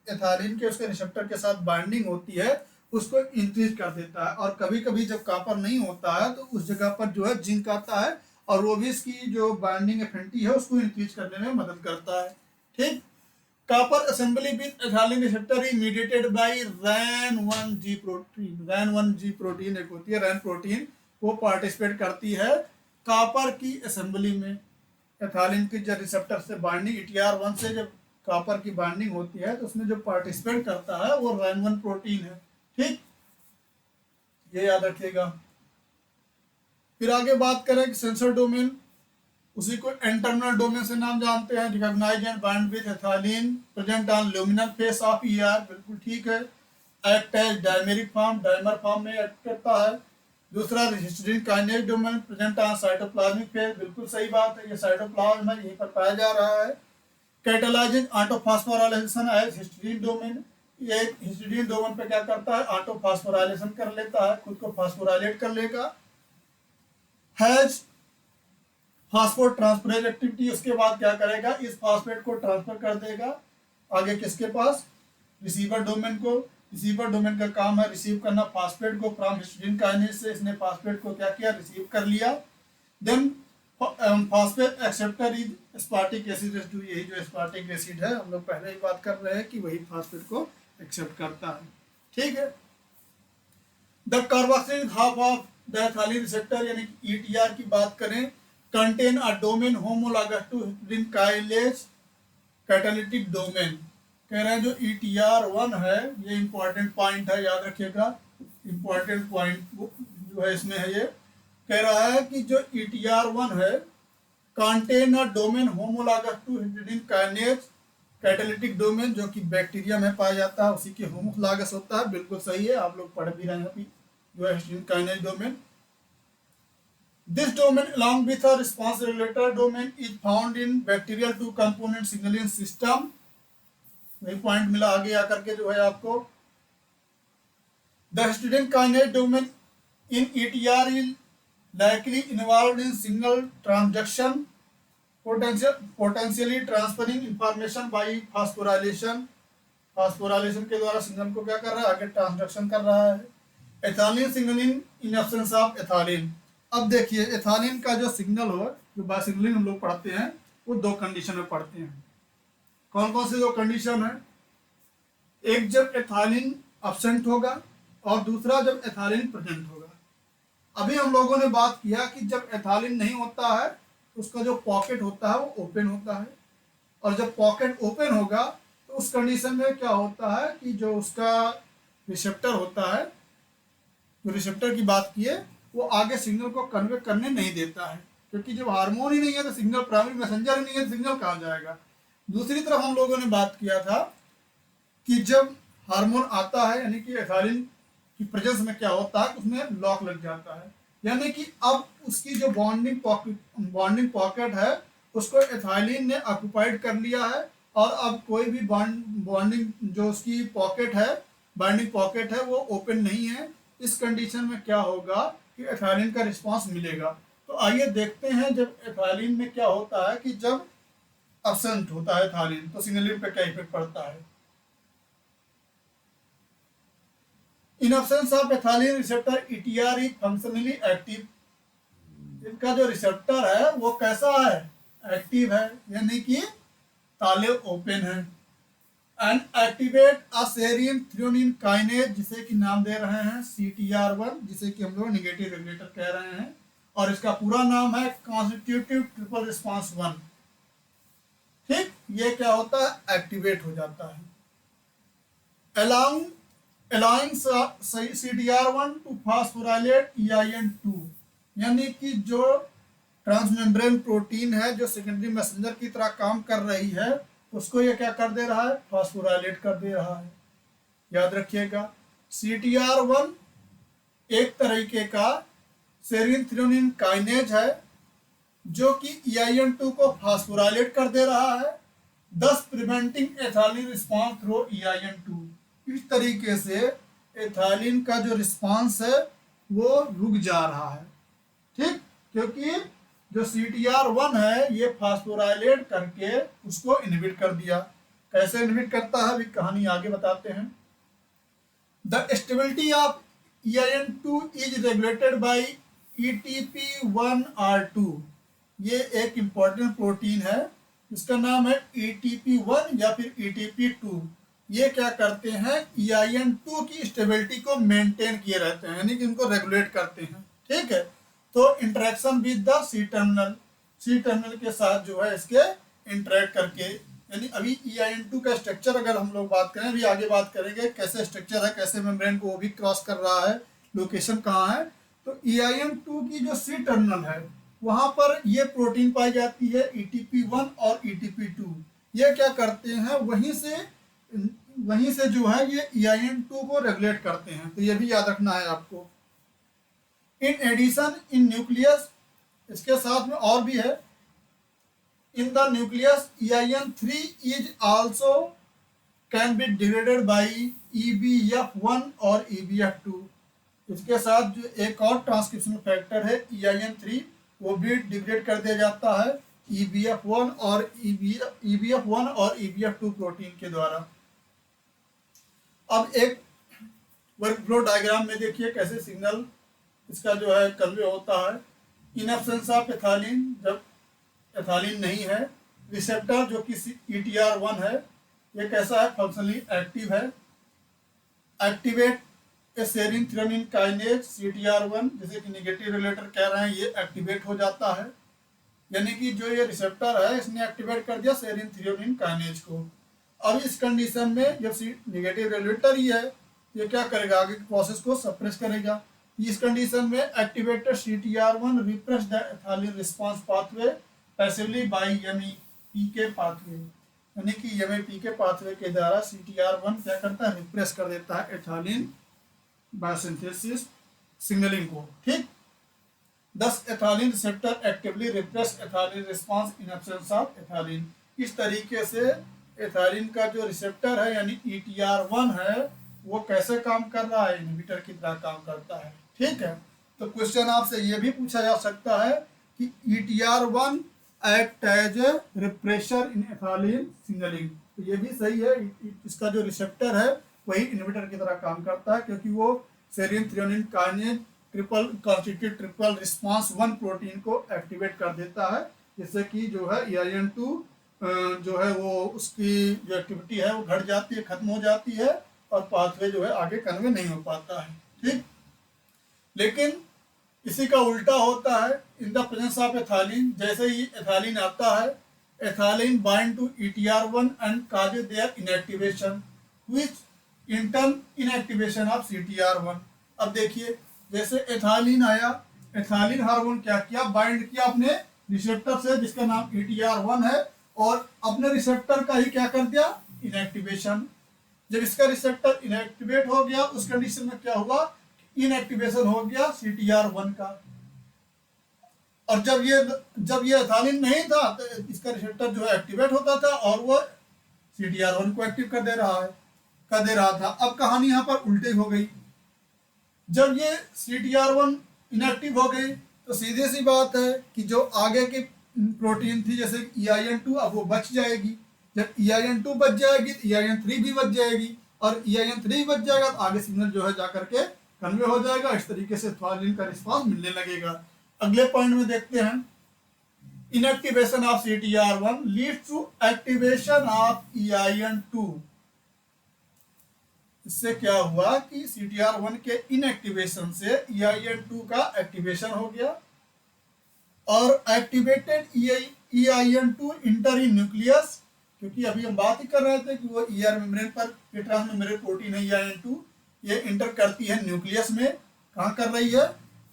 एथालीन के उसके रिसेप्टर के साथ बाइंडिंग होती है उसको इंक्रीज कर देता है। और कभी कभी जब कॉपर नहीं होता है तो उस जगह पर जो है जिंक आता है और वो भी इसकी जो बाइंडिंग एफिनिटी है उसको इंक्रीज करने में मदद करता है। ठीक, copper assembly with ethylene receptor is mediated by RAN1G protein। RAN1G protein एक होती है, रैन प्रोटीन, वो पार्टिसिपेट करती है कॉपर की असेंबली में। एथालीन की जब रिसेप्टर से बाइंडिंग ETR1 से जब कॉपर की बाइंडिंग होती है तो उसमें जो पार्टिसिपेट करता है वो RAN1 प्रोटीन है। ठीक, ये याद रखिएगा। फिर आगे बात करें कि सेंसर डोमेन, उसी को इंटरनल डोमेन से नाम जानते हैं। Recognise and bind with ethylene, present on luminal face of ER, बिल्कुल ठीक है। Act as dimeric form, dimer form में एक्ट करता है। दूसरा histidine kinase domain, present on cytoplasmic face, बिल्कुल सही बात है, ये साइटोप्लाज्म है, यहीं पर पाया जा रहा है। कैटालाइजिंग ऑटोफॉस्फोराइलेशन एज हिस्टिडीन डोमेन, ये हिस्टिडीन डोमेन पे क्या करता है? ऑटोफॉस्फोराइलेशन कर लेता है, खुद को फास्फोराइलेट कर लेगा। हैज फास्फेट ट्रांसफरेज एक्टिविटी, उसके बाद क्या करेगा? इस फास्फेट को ट्रांसफर कर देगा आगे किसके पास? रिसीवर डोमेन को। रिसीवर डोमेन का काम है रिसीव करना फास्फेट को फ्रॉम हिस्टिडीन काइनेज से। इसने फास्फेट को क्या किया? रिसीव कर लिया। Then phosphate acceptor is aspartic acid residue, यही जो एस्पार्टिक एसिड है हम लोग पहले ही बात कर रहे हैं कि वही फास्फेट को एक्सेप्ट करता है। ठीक है, the carboxylic half of the ethylene receptor यानी ETR की बात करें, contain a domain homologous to histidine kinase catalytic domain. कह रहे हैं जो ETR1 है, ये इंपॉर्टेंट पॉइंट है, याद रखिएगा। इंपॉर्टेंट पॉइंट जो है इसमें है, ये कह रहा है कि जो ETR1 है contain a domain homologous to histidine kinase catalytic domain, जो कि बैक्टीरिया में पाया जाता है, उसी के होमोलॉगस होता है। बिल्कुल सही है, आप लोग पढ़ भी रहे हैं अभी जो है histidine kinase domain. This domain along with a response regulator domain is found in bacterial two component signaling system। वही पॉइंट मिला आगे आकर के जो है आपको। The histidine kinase domain in ETR is likely involved in signal transduction, potentially transferring information by phosphorylation। Phosphorylation के द्वारा सिग्नल को क्या कर रहा है, आगे ट्रांसडक्शन कर रहा है। एथालीन signalling in absence of ethylene. अब देखिए एथालीन का जो सिग्नल हो, जो बायोसिग्नलिंग हम लोग पढ़ते हैं, वो दो कंडीशन में पढ़ते हैं। कौन कौन से दो कंडीशन है? एक जब एथालीन एब्सेंट होगा और दूसरा जब एथालीन प्रेजेंट होगा। अभी हम लोगों ने बात किया कि जब एथालीन नहीं होता है तो उसका जो पॉकेट होता है वो ओपन होता है, और जब पॉकेट ओपन होगा तो उस कंडीशन में क्या होता है कि जो उसका रिसेप्टर होता है, जो रिसेप्टर की बात किए, वो आगे सिग्नल को कन्वे करने नहीं देता है, क्योंकि जब हार्मोन ही नहीं है तो सिग्नल, प्राइमरी मैसेंजर ही नहीं है तो सिग्नल कहाँ जाएगा। दूसरी तरफ हम लोगों ने बात किया था कि जब हार्मोन आता है यानी कि एथालीन की प्रेजेंस में क्या होता है, उसमें लॉक लग जाता है, यानी कि अब उसकी जो बॉन्डिंग पॉकेट है उसको एथालीन ने ऑक्युपाइड कर लिया है, और अब कोई भी बॉन्डिंग जो उसकी पॉकेट है, बाइंडिंग पॉकेट है, वो ओपन नहीं है। इस कंडीशन में क्या होगा कि एथालीन का रिस्पांस मिलेगा। तो आइए देखते हैं जब एथालीन में क्या होता है कि जब एब्सेंट होता है एथालीन तो सिग्नलिंग पे क्या इफेक्ट पड़ता है। In absence of ethylene receptor ETR is functionally active. इनका जो रिसेप्टर है वो कैसा है, एक्टिव है, यानी कि ताले ओपन है। And activate a serine threonine kinase, जिसे कि नाम दे रहे हैं CTR1, जिसे कि हम लोग निगेटिव रेगुलेटर कह रहे हैं, और इसका पूरा नाम है कॉन्स्टिट्यूटिव ट्रिपल रिस्पांस 1। ठीक, ये क्या होता है, एक्टिवेट हो जाता है। allowing CTR1 to phosphorylate EIN2, यानी कि जो ट्रांसमेम्ब्रेन प्रोटीन है जो सेकेंडरी मैसेंजर की तरह काम कर रही है, उसको ये क्या कर दे रहा है, फॉस्फोराइलेट कर दे रहा है। याद रखिएगा, CTR1 एक तरीके का सेरीन थ्रियोनिन काइनेज है जो कि EIN2 को फॉस्फोराइलेट कर दे रहा है, thus preventing ethylene response through EIN2। इस तरीके से एथालीन का जो रिस्पांस है वो रुक जा रहा है। ठीक, क्योंकि जो CTR1 है ये फास्फोराइलेट करके उसको इनहिबिट कर दिया। कैसे इनहिबिट करता है अभी कहानी आगे बताते हैं। The stability of EIN2 is regulated bye ETP1R2। ये एक इंपॉर्टेंट प्रोटीन है, इसका नाम है ETP1 या फिर ETP2। ये क्या करते हैं, EIN2 की स्टेबिलिटी को मेंटेन किए रहते हैं, यानी कि इनको रेगुलेट करते हैं। ठीक है, तो interaction with the C terminal के साथ जो है इसके इंटरेक्ट करके, यानी अभी EIN2 का स्ट्रक्चर अगर हम लोग बात करें, अभी आगे बात करेंगे कैसे स्ट्रक्चर है, कैसे मेम्ब्रेन को वो भी क्रॉस कर रहा है, लोकेशन कहाँ है। तो EIN2 की जो सी टर्मिनल है वहां पर ये प्रोटीन पाई जाती है ETP1 और ETP2। ये क्या करते हैं, वहीं से जो है ये EIN2 को रेगुलेट करते हैं, तो ये भी याद रखना है आपको। इन एडिशन इन न्यूक्लियस, इसके साथ में और भी है, in the nucleus EIN3 is also can be degraded by EBF1 और EBF2। इसके साथ जो एक और ट्रांसक्रिप्शनल फैक्टर है EIN3, वो भी डिग्रेड कर दिया जाता है EBF1 और EBF2 प्रोटीन के द्वारा। अब एक वर्क फ्लो डायग्राम में देखिए कैसे सिग्नल इसका जो है कन्वे होता है। इन एब्सेंस ऑफ एथालीन, जब एथालीन नहीं है, रिसेप्टर जो कि ETR1 है, ये कैसा है, फंक्शनली एक्टिव है। एक्टिवेट ए सेरीन थ्रियोनिन काइनेज CTR1, जैसे कि निगेटिव रेगुलेटर कह रहे हैं, ये एक्टिवेट हो जाता है, यानी कि जो ये रिसेप्टर है इसने एक्टिवेट कर दिया सेरीन थ्रियोनिन काइनेज को। अब इस कंडीशन में जब निगेटिव रेगुलेटर ही है, ये क्या करेगा, आगे की प्रोसेस को सप्रेस करेगा। इस कंडीशन में activated CTR1 repress the ethylene response pathway passively by MAPK pathway, यानी कि MAPK पाथवे के द्वारा CTR1 क्या करता है, रिप्रेस कर देता है एथालीन बायोसिंथेसिस सिग्नलिंग को। ठीक, thus ethylene receptor actively repress ethylene response in absence of ethylene. इस तरीके से एथालीन का जो रिसेप्टर है यानी ETR1 है वो कैसे काम कर रहा है, इनहिबिटर की तरह काम करता है। ठीक है, तो क्वेश्चन आपसे ये भी पूछा जा सकता है कि ETR1 act as a repressor in ethylene signalling. तो ये भी सही है, इसका जो रिसेप्टर है वही इनहिबिटर की तरह काम करता है, क्योंकि वो serine threonine kinase triple constitute triple response 1 protein को एक्टिवेट कर देता है, जिससे कि जो है EIN2 जो है वो उसकी जो एक्टिविटी है वो घट जाती है, खत्म हो जाती है, और पाथवे जो है आगे कन्वे नहीं हो पाता है। ठीक, लेकिन इसी का उल्टा होता है in the presence of ethylene. जैसे ही एथालीन आता है, ethylene bind to ETR1 and causes their inactivation which in turn inactivation of CTR1। अब देखिए, जैसे एथालीन आया, एथालीन हार्मोन क्या किया, बाइंड किया अपने रिसेप्टर से जिसका नाम ETR1 है, और अपने रिसेप्टर का ही क्या कर दिया, इनएक्टिवेशन। जब इसका रिसेप्टर इनएक्टिवेट हो गया, उस कंडीशन में क्या हुआ, इनएक्टिवेशन हो गया CTR1 का। और जब ये एथालीन नहीं था तो इसका रिसेप्टर जो है एक्टिवेट होता था और वो CTR1 को एक्टिव कर दे रहा था। अब कहानी यहाँ पर उल्टी हो गई। जब ये CTR1 इनएक्टिव हो गई तो सीधी सी बात है कि जो आगे की प्रोटीन थी जैसे EIN2, अब वो बच जाएगी। जब EIN2 बच जाएगी तो EIN3 भी बच जाएगी, और EIN3 बच जाएगा तो आगे सिग्नल जो है जाकर के कन्वे हो जाएगा। इस तरीके से एथालीन का रिस्पांस मिलने लगेगा। अगले पॉइंट में देखते हैं, inactivation of CTR1 leads to activation of EIN2। इससे क्या हुआ कि CTR1 के इनएक्टिवेशन से EIN2 का एक्टिवेशन हो गया, और एक्टिवेटेड EIN2 इंटर इन न्यूक्लियस, क्योंकि अभी हम बात ही कर रहे थे कि वो ER मेम्ब्रेन पर ट्रांसमेम्ब्रेन प्रोटीन है EIN2, ये इंटर करती है न्यूक्लियस में। कहाँ कर रही है,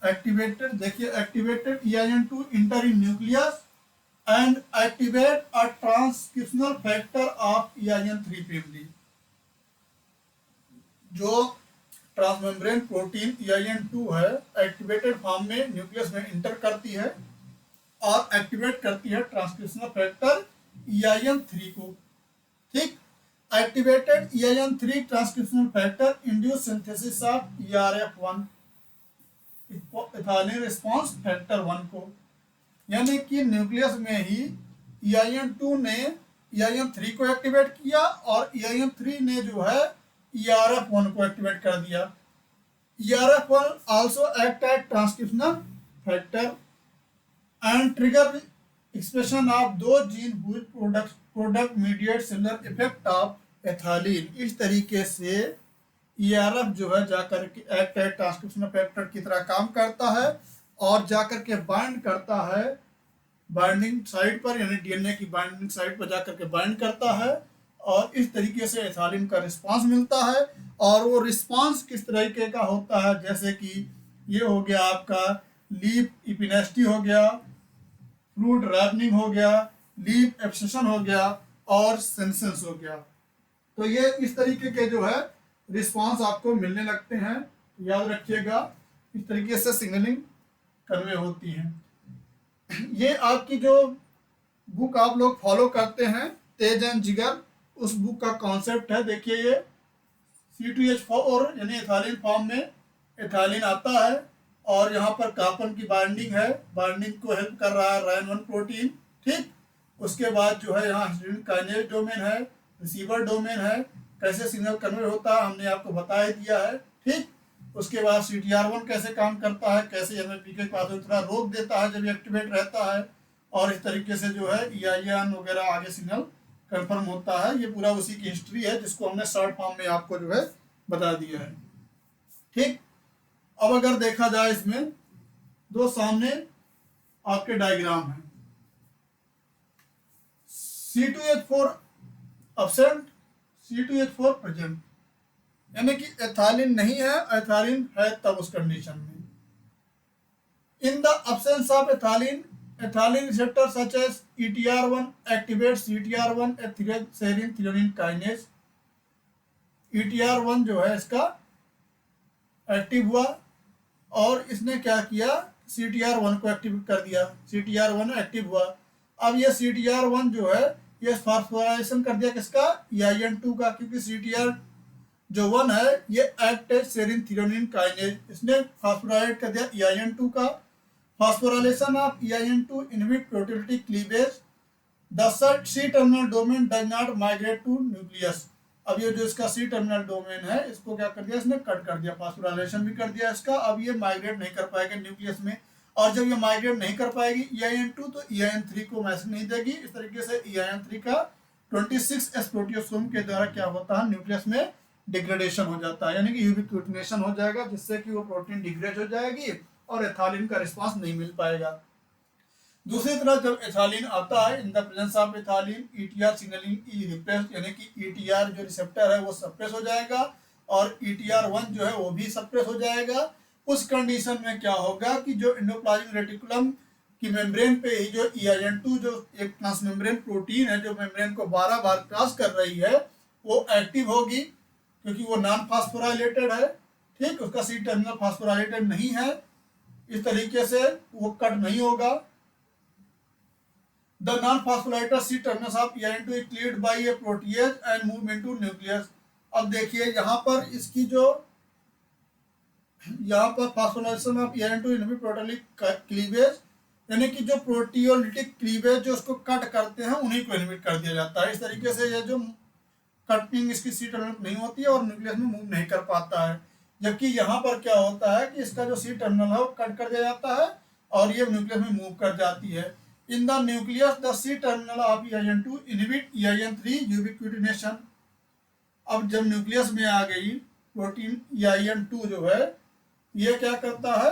एक्टिवेटेड, देखिए activated EIN2 inter in nucleus and activate a transcriptional factor of EIN3 family. जो ट्रांसमेम्ब्रेन प्रोटीन EIN2 है, एक्टिवेटेड फॉर्म में न्यूक्लियस में इंटर करती है और एक्टिवेट करती है ट्रांसक्रिप्शनल फैक्टर EIN3 को। ठीक, activated EIN3 transcriptional factor induce synthesis of ERF1 ethylene response factor 1 को, यानी कि न्यूक्लियस में ही EIN2 ने EIN3 को एक्टिवेट किया और EIN3 ने जो है ERF1 को एक्टिवेट कर दिया। ERF1 also act as transcriptional factor and trigger expression of दो gene which product mediate similar effect of ethylene. इस तरीके से ERF जो है जाकर के एक्ट एज ट्रांसक्रिप्शनल फैक्टर की तरह काम करता है और जाकर के बाइंड करता है बाइंडिंग साइट पर, यानी DNA की बाइंडिंग साइट पर जाकर के बाइंड करता है, और इस तरीके से एथालीन का रिस्पांस मिलता है। और वो रिस्पांस किस तरीके का होता है, जैसे कि ये हो गया आपका लीफ इपिनेस्टी हो गया, फ्रूट रैपनिंग हो गया, लीफ एब्सेशन हो गया, और सेंसेंस हो गया। तो ये इस तरीके के जो है रिस्पांस आपको मिलने लगते हैं। याद रखिएगा, इस तरीके से सिग्नलिंग कन्वे होती है। ये आपकी जो बुक आप लोग फॉलो करते हैं, तेज एंड जिगर, उस बुक का कॉन्सेप्ट है। देखिए, ये C2H4 यानी एथालीन फॉर्म में एथालीन आता है, और यहाँ पर कार्बन की बाइंडिंग है, बाइंडिंग को हेल्प कर रहा है RAN1 प्रोटीन। ठीक, उसके बाद जो है यहाँ हिस्टीडीन काइनेज डोमेन है, रिसीवर डोमेन है, कैसे सिग्नल कन्वे होता है हमने आपको बता ही दिया है। ठीक, उसके बाद CTR1 कैसे काम करता है, कैसे MAPK पाथवे थोड़ा रोक देता है जब एक्टिवेट रहता है, और इस तरीके से जो है EIN वगैरह आगे सिग्नल कंफर्म होता है। ये पूरा उसी की हिस्ट्री है जिसको हमने शॉर्ट फॉर्म में आपको जो है बता दिया है। ठीक, अब अगर देखा जाए, इसमें दो सामने आपके डायग्राम है, C2H4 absent, C2H4 प्रेजेंट, यानी कि एथालीन नहीं है, एथालीन है तब उस कंडीशन में। In the absence of ethylene, ethylene receptor such as ETR1 activate CTR1 serine threonine kinase. ETR1 जो है इसका एक्टिव हुआ और इसने क्या किया, CTR1 को एक्टिव कर दिया, CTR1 एक्टिव हुआ। अब ये CTR1 जो है ये फास्फोराइलेशन कर दिया किसका, EIN2 का, क्योंकि CTR जो 1 है ये act as serine threonine kinase, इसने फास्फोराइलेट कर दिया EIN2 का। Phosphorylation of EIN2 inhibit proteolytic cleavage the C terminal domain does not migrate to nucleus. अब ये जो इसका सी टर्मिनल डोमेन है इसको क्या कर दिया, इसने कट कर दिया, फास्फोराइलेशन भी कर दिया इसका। अब ये माइग्रेट नहीं कर पाएगा न्यूक्लियस में, और जब ये माइग्रेट नहीं कर पाएगी EIN2 तो EIN3 को मैसेज नहीं देगी। इस तरीके से EIN3 का 26S प्रोटियोसोम के द्वारा क्या होता है, न्यूक्लियस में डिग्रेडेशन हो जाता है, यानी कि यूबिक्विटिनेशन हो जाएगा, जिससे कि वो प्रोटीन डिग्रेड हो जाएगी और एथालिन का रिस्पांस नहीं मिल पाएगा। दूसरी तरफ जब एथालिन आता है, in the presence of ethylene ETR signalling ई रिप्रेस, यानी कि ETR जो रिसेप्टर है वो सप्रेस हो जाएगा और ETR1 जो है वो भी सप्रेस हो जाएगा। उस कंडीशन में क्या होगा कि जो एंडोप्लाज्मिक रेटिकुलम की मेम्ब्रेन पे ही जो EIN2 जो एक ट्रांसमेम्ब्रेन प्रोटीन है जो मेम्ब्रेन को 12 बार क्रॉस कर रही है वो एक्टिव होगी, क्योंकि वो नॉन फास्फोराइलेटेड है, ठीक, उसका सी टर्मिनल फास्फोराइलेटेड नहीं है, इस तरीके से वो कट नहीं होगा। The non-phosphorylated C terminus of EIN2 is cleaved by a protease and move into nucleus। अब देखिए यहाँ पर इसकी जो यहाँ पर phosphorylation of EIN2 inhibit proteolytic cleavage, यानी कि जो प्रोटीओलिटिक क्लीवेज जो उसको कट करते हैं उन्हीं को इनहिबिट कर दिया जाता है। इस तरीके से ये जो कटिंग इसकी सी टर्मिनल नहीं होती है और न्यूक्लियस में मूव नहीं कर पाता है, जबकि यहाँ पर क्या होता है कि इसका जो सी टर्मिनल है वो कट कर दिया जाता है और ये न्यूक्लियस में मूव कर जाती है। In the nucleus, the C terminal of EIN2 inhibit EIN3 ubiquitination। अब जब न्यूक्लियस में आ गई प्रोटीन EIN2 जो है ये क्या करता है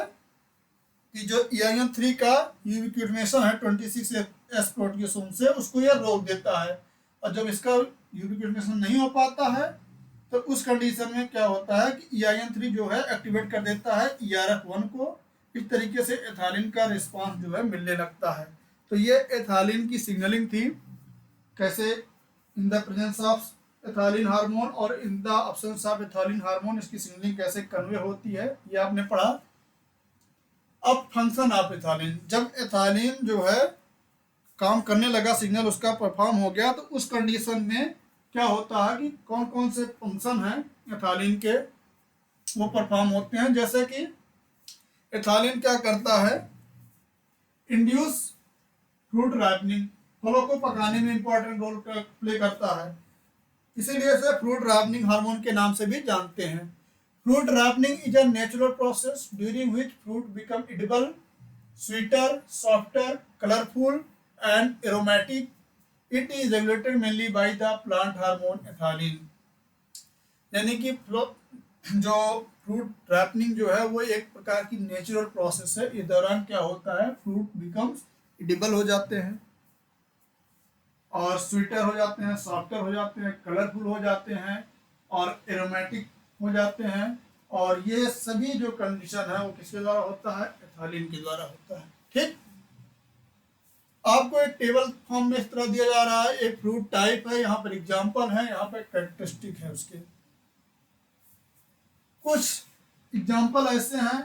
कि जो EIN3 का यूबिक्विटिनेशन है 26S प्रोटियोसोम से उसको ये रोक देता है, और जब इसका यूबिक्विटिनेशन नहीं हो पाता है तो उस कंडीशन में क्या होता है कि EIN3 जो है एक्टिवेट कर देता है ERF1 को। इस तरीके से एथालिन का रिस्पांस जो है मिलने लगता है। तो ये एथालिन की सिग्नलिंग थी, कैसे in the presence of ethylene hormone और in the absence of ethylene hormone इसकी सिग्नलिंग कैसे कन्वे होती है, ये आपने पढ़ा। अब फंक्शन ऑफ एथालिन, जब एथालिन जो है काम करने लगा, सिग्नल उसका परफॉर्म हो गया, तो उस कंडीशन में क्या होता है कि कौन कौन से फंक्शन हैं एथालिन के वो परफॉर्म होते हैं। जैसे कि एथालिन क्या करता है, इंड्यूस फ्रूट रैपनिंग, फलों को पकाने में इंपॉर्टेंट रोल प्ले करता है, इसीलिए इसे फ्रूट रैपनिंग हार्मोन के नाम से भी जानते हैं। Fruit ripening is a natural process during which fruit become edible, sweeter, softer, colourful and aromatic. It is regulated mainly by the plant hormone ethylene. यानी कि जो फ्रूट रैपनिंग जो है वो एक प्रकार की नेचुरल प्रोसेस है। इस दौरान क्या होता है, फ्रूट बिकम्स एडिबल हो जाते हैं और स्वीटर हो जाते हैं, सॉफ्टर हो जाते हैं, कलरफुल हो जाते हैं और एरोमेटिक हो जाते हैं, और ये सभी जो कंडीशन है वो किसके द्वारा होता है, एथालिन के द्वारा होता है। ठीक, आपको एक टेबल फॉर्म में इस तरह दिया जा रहा है, एक फ्रूट टाइप है, यहाँ पर एग्जाम्पल है, यहाँ पर कैरेक्टरिस्टिक है उसके। कुछ एग्जाम्पल ऐसे हैं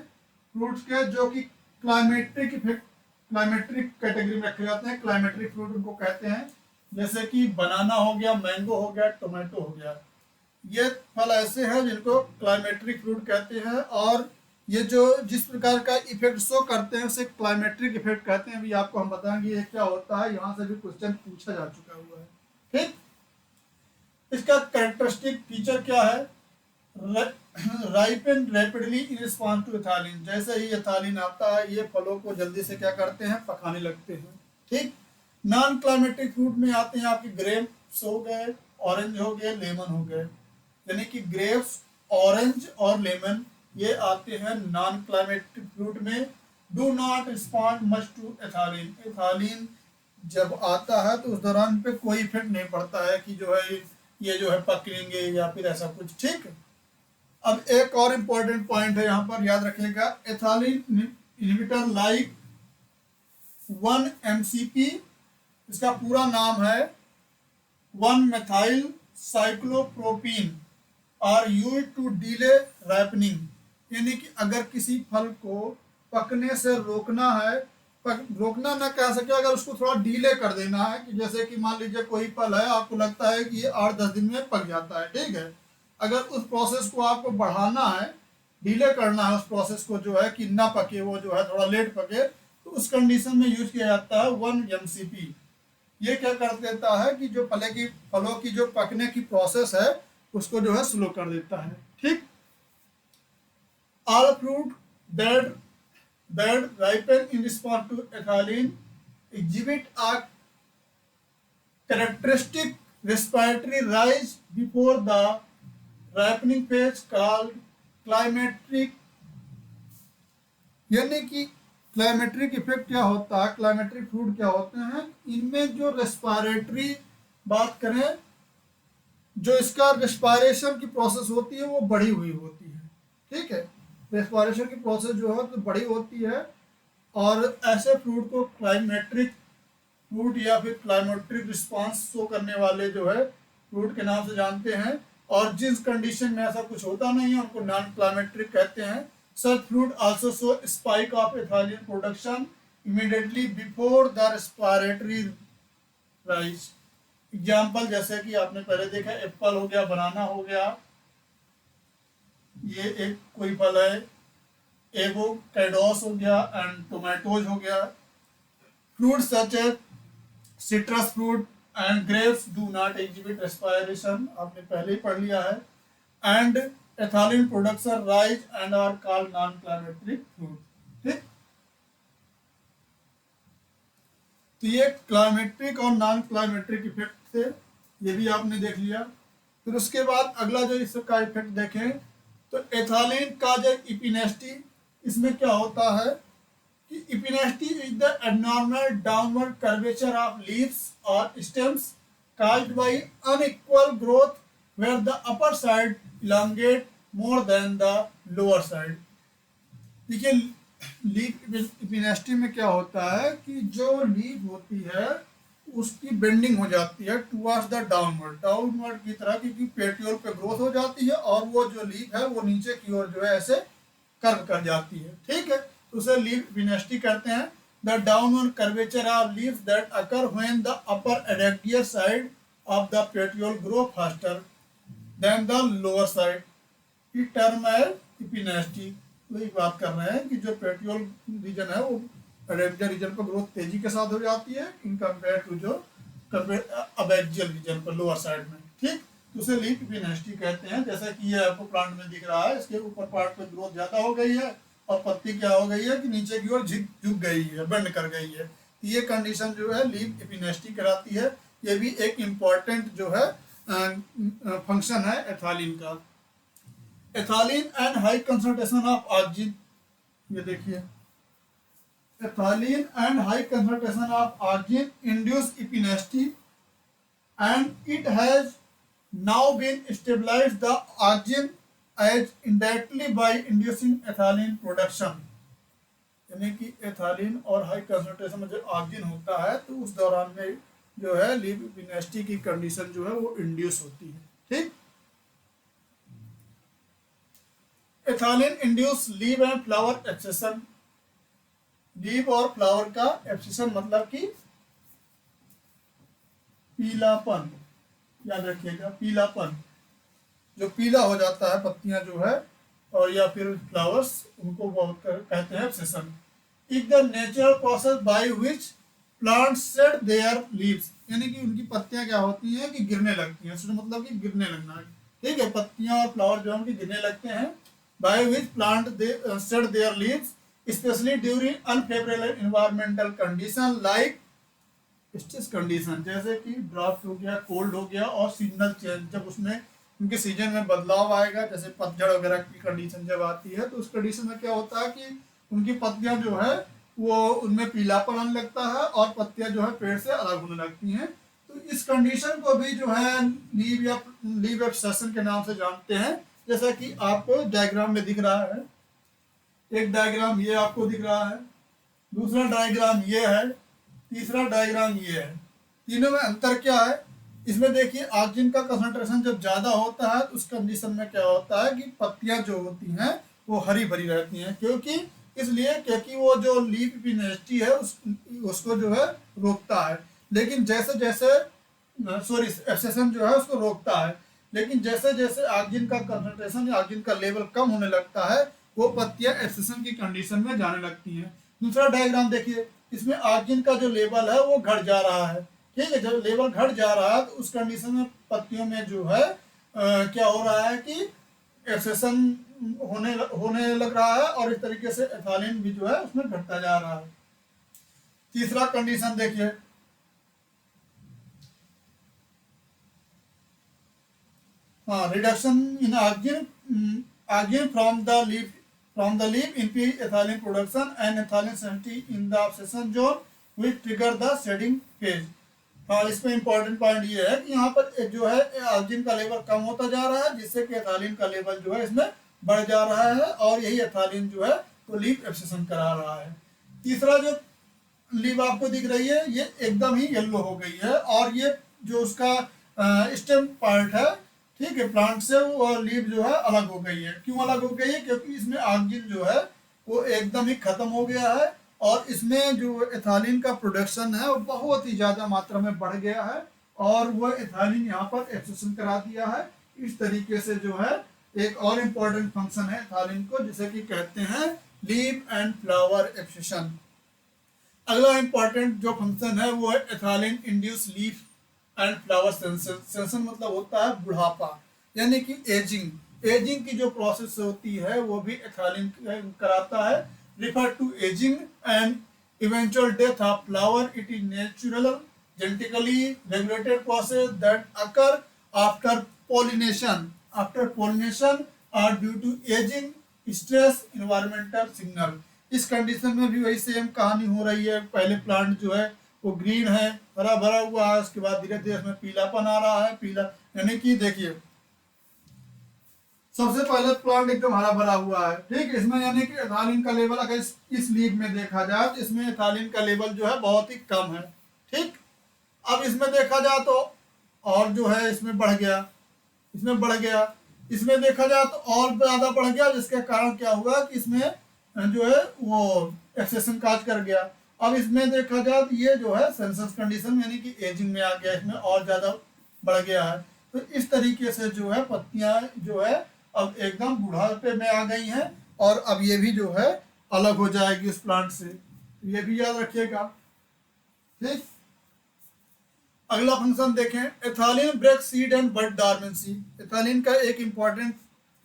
फ्रूट्स के जो कि क्लाइमेट्रिक इफेक्ट, क्लाइमेट्रिक कैटेगरी में रखे जाते हैं, क्लाइमेट्रिक फ्रूट उनको कहते हैं। जैसे कि बनाना हो गया, मैंगो हो गया, टोमेटो हो गया, ये फल ऐसे हैं जिनको क्लाइमेट्रिक फ्रूट कहते हैं, और ये जो जिस प्रकार का इफेक्ट शो करते हैं उसे क्लाइमेट्रिक इफेक्ट कहते हैं। अभी आपको हम बताएंगे ये क्या होता है, यहाँ से भी क्वेश्चन पूछा जा चुका हुआ है। ठीक, इसका कैरेक्टरिस्टिक फीचर क्या है, ripen rapidly in response to ethylene. जैसे ही एथालिन आता है ये फलों को जल्दी से क्या करते हैं, पकाने लगते हैं। ठीक, नॉन क्लाइमेटिक फ्रूट में आते हैं आपके ग्रेप्स हो गए, ऑरेंज हो गए, लेमन हो गए, यानी कि ग्रेप्स, ऑरेंज और लेमन ये आते हैं नॉन क्लाइमेटिक फ्रूट में। Do not respond much to ethylene. Ethylene जब आता है तो उस दौरान पे कोई इफेक्ट नहीं पड़ता है कि जो है ये जो है पकेंगे या फिर ऐसा कुछ। ठीक, अब एक और इम्पोर्टेंट पॉइंट है यहाँ पर याद रखिएगा, एथालिन इनहिबिटर लाइक 1-MCP, इसका पूरा नाम है one methyl cyclopropene are used to delay ripening. यानी कि अगर किसी फल को पकने से रोकना है, रोकना ना कह सके, अगर उसको थोड़ा डिले कर देना है, कि जैसे कि मान लीजिए कोई फल है, आपको लगता है कि ये 8-10 दिन में पक जाता है, ठीक है, अगर उस प्रोसेस को आपको बढ़ाना है, डिले करना है उस प्रोसेस को, जो है कि ना पके, वो जो है थोड़ा लेट पके, तो उस कंडीशन में यूज किया जाता है 1-MCP। ये क्या कर देता है कि जो फलों की जो पकने की प्रोसेस है उसको जो है स्लो कर देता है। ठीक। All fruit that ripen in response to ethylene exhibit a characteristic respiratory rise before the ripening phase called climatic। यानी कि क्लाइमेट्रिक इफेक्ट क्या होता है, क्लाइमेट्रिक फ्रूट क्या होते हैं, इनमें जो रेस्पिरेटरी बात करें, जो इसका रेस्पिरेशन की प्रोसेस होती है वो बढ़ी हुई होती है। ठीक है, रेस्पिरेशन की प्रोसेस जो है तो बड़ी होती है, और ऐसे फ्रूट को क्लाइमेट्रिक फ्रूट या फिर क्लाइमेट्रिक रिस्पांस शो करने वाले जो है फ्रूट के नाम से जानते हैं। और जिस कंडीशन में ऐसा कुछ होता नहीं है उनको नॉन क्लाइमेट्रिक कहते हैं। Such fruit also show spike of ethylene production immediately before the respiratory rise. Example जैसे कि आपने पहले देखा, एप्पल हो गया, बनाना हो गया, ये एक कोई फल है, एवोकाडोस हो गया एंड टोमेटोज हो गया। Fruit such as citrus fruit and grapes do not exhibit respiration, आपने पहले ही पढ़ लिया है। And ethylene production rise and are called non climacteric fruit. ठीक, तो ये क्लाइमेट्रिक और नॉन क्लाइमेट्रिक इफेक्ट थे, ये भी आपने देख लिया। फिर उसके बाद अगला जो इसका इफेक्ट देखें तो एथिलीन का जो इपिनेस्टी, इसमें क्या होता है कि इपिनेस्टी is the abnormal downward curvature of leaves और stems caused by unequal growth where the upper side elongate more than the lower side। देखिए, लीफ इपिनेस्टी में क्या होता है कि जो लीफ होती है उसकी बेंडिंग हो जाती है टुवर्ड्स द डाउनवर्ड की तरह, क्योंकि पेटियोल पे ग्रोथ हो जाती है और वो जो लीफ है वो नीचे की ओर जो है ऐसे कर्व कर जाती है। ठीक है, तो उसे लीफ इपिनेस्टी कहते हैं। The downward curvature of leaves that occur when the upper adaxial side of the petiole grow faster than the lower side, key term है इपिनेस्टी। वही बात कर रहे हैं कि जो पेटियोल रीजन है वो एडेक्टियर रीजन पर ग्रोथ तेजी के साथ हो जाती है इन कंपेयर टू जो अबैक्सियल रीजन पर लोअर साइड में। ठीक, तो उसे लीफ इपिनेस्टी कहते हैं। जैसा कि ये आपको प्लांट में दिख रहा है, इसके ऊपर पार्ट पे ग्रोथ ज्यादा हो गई है और पत्ती क्या हो गई है कि नीचे की ओर झुक गई है, बेंड कर गई है। ये कंडीशन जो है लीफ इपिनेस्टी कराती है। ये भी एक इम्पॉर्टेंट जो है फंक्शन है एथिलीन का। Ethylene and high concentration of oxygen, ये देखिए, ethylene and high concentration of oxygen induce इपिनेस्टी and it has now been stabilized the oxygen as indirectly by inducing ethylene production। यानी कि एथिलीन और हाई कंसंट्रेशन में जो ऑक्सीजन होता है तो उस दौरान में जो है लीफ इपिनेस्टी की कंडीशन जो है वो इंड्यूस होती है। ठीक, ethylene induce leaf and flower abscission. Leaf और फ्लावर का एब्सेशन मतलब कि पीलापन, याद रखिएगा, पीलापन, जो पीला हो जाता है पत्तियां जो है, और या फिर फ्लावर्स, उनको बहुत कहते हैं abscission. Is the natural process by which plants shed their leaves, यानी कि उनकी पत्तियां क्या होती हैं कि गिरने लगती हैं, मतलब कि गिरने लगना। ठीक है, पत्तियां और फ्लावर जो है उनकी गिरने लगते हैं। By which plant shade their leaves specially during unfavourable environmental condition like stress condition, जैसे कि ड्राफ्ट हो गया, कोल्ड हो गया, और सीजनल चेंज, जब उसमें उनके सीजन में बदलाव आएगा, जैसे पतझड़ वगैरह की कंडीशन जब आती है तो उस कंडीशन में क्या होता है कि उनकी पत्तियां जो है वो उनमें पीलापन आने लगता है और पत्तियां जो है पेड़ से अलग होने लगती हैं। तो इस कंडीशन को भी जो है लीफ एब्सेशन के नाम से जानते हैं। जैसा कि आपको डायग्राम में दिख रहा है, एक डायग्राम ये आपको दिख रहा है, दूसरा डायग्राम ये है, तीसरा डायग्राम ये है। तीनों में अंतर क्या है, इसमें देखिए ऑक्सीजन का कंसंट्रेशन जब ज्यादा होता है तो उस कंडीशन में क्या होता है कि पत्तियां जो होती हैं वो हरी भरी रहती हैं, क्योंकि वो जो लीफ इपिनेस्टी है उसको जो है रोकता है। लेकिन जैसे जैसे एब्सेशन जो है उसको रोकता है, लेकिन जैसे जैसे ऑक्सीजन का कंसंट्रेशन या ऑक्सीजन का लेवल कम होने लगता है वो पत्तियां एब्सेशन की कंडीशन में जाने लगती हैं। दूसरा डायग्राम देखिए, इसमें ऑक्सीजन का जो लेवल है वो घट जा रहा है, ठीक है, जब लेवल घट जा रहा है तो उस कंडीशन में पत्तियों में जो है क्या हो रहा है कि एब्सेशन होने लग रहा है, और इस तरीके से एथालीन भी जो है उसमें घटता जा रहा है। तीसरा कंडीशन देखिए, हाँ, reduction in arginine from the leaf increase ethylene production and ethylene sensitivity in the abscission zone which trigger the shedding phase। हाँ, इसमें इंपॉर्टेंट पॉइंट ये है कि यहाँ पर जो है आर्जिन का लेवल कम होता जा रहा है, जिससे कि एथालीन का लेवल जो है इसमें बढ़ जा रहा है, और यही एथालीन जो है वो लीफ एब्सेशन करा रहा है। तीसरा जो लीफ आपको दिख रही है ये एकदम ही येलो हो गई है, और ये जो उसका स्टेम पार्ट है, ठीक है, प्लांट से वो लीफ जो है अलग हो गई है। क्यों अलग हो गई है? क्योंकि इसमें ऑक्सीजन जो है वो एकदम ही खत्म हो गया है, और इसमें जो एथालीन का प्रोडक्शन है वो बहुत ही ज़्यादा मात्रा में बढ़ गया है, और वह एथालीन यहाँ पर एब्सेशन करा दिया है। इस तरीके से जो है एक और इम्पॉर्टेंट फंक्शन है एथालीन को, जिसे कि कहते हैं लीफ एंड फ्लावर एब्सेशन। अगला इम्पॉर्टेंट जो फंक्शन है वो है ethylene induce leaf and flower senescence मतलब होता है बुढ़ापा, यानी कि एजिंग। एजिंग की जो प्रोसेस होती है वो भी एथालीन कराता है। Refer to aging and eventual death of flower, it is natural genetically regulated process that occur after pollination or due to aging, stress, environmental signal। इस कंडीशन में भी वही सेम कहानी हो रही है। पहले प्लांट जो है वो ग्रीन है, हरा भरा हुआ है, उसके बाद धीरे धीरे इसमें पीलापन आ रहा है। पीला यानी कि देखिए सबसे पहले प्लांट एकदम हरा भरा हुआ है, ठीक है, इसमें यानी कि एथालीन का लेवल अगर इस लीफ में देखा जाए तो इसमें एथालीन का लेवल जो है बहुत ही कम है, ठीक। अब इसमें देखा जाए तो और जो है इसमें बढ़ गया, इसमें बढ़ गया, इसमें देखा जाए तो और ज्यादा बढ़ गया, जिसके कारण क्या हुआ कि इसमें जो है वो एक्सेशन काज कर गया। अब इसमें देखा जाए तो ये जो है सेंसस कंडीशन यानी कि एजिंग में आ गया, इसमें और ज्यादा बढ़ गया है। तो इस तरीके से जो है पत्तियां जो है अब एकदम बुढ़ापे में आ गई हैं, और अब ये भी जो है अलग हो जाएगी उस प्लांट से, ये भी याद रखिएगा, ठीक। अगला फंक्शन देखें, ethylene break seed and bud dormancy. Ethylene का एक इंपॉर्टेंट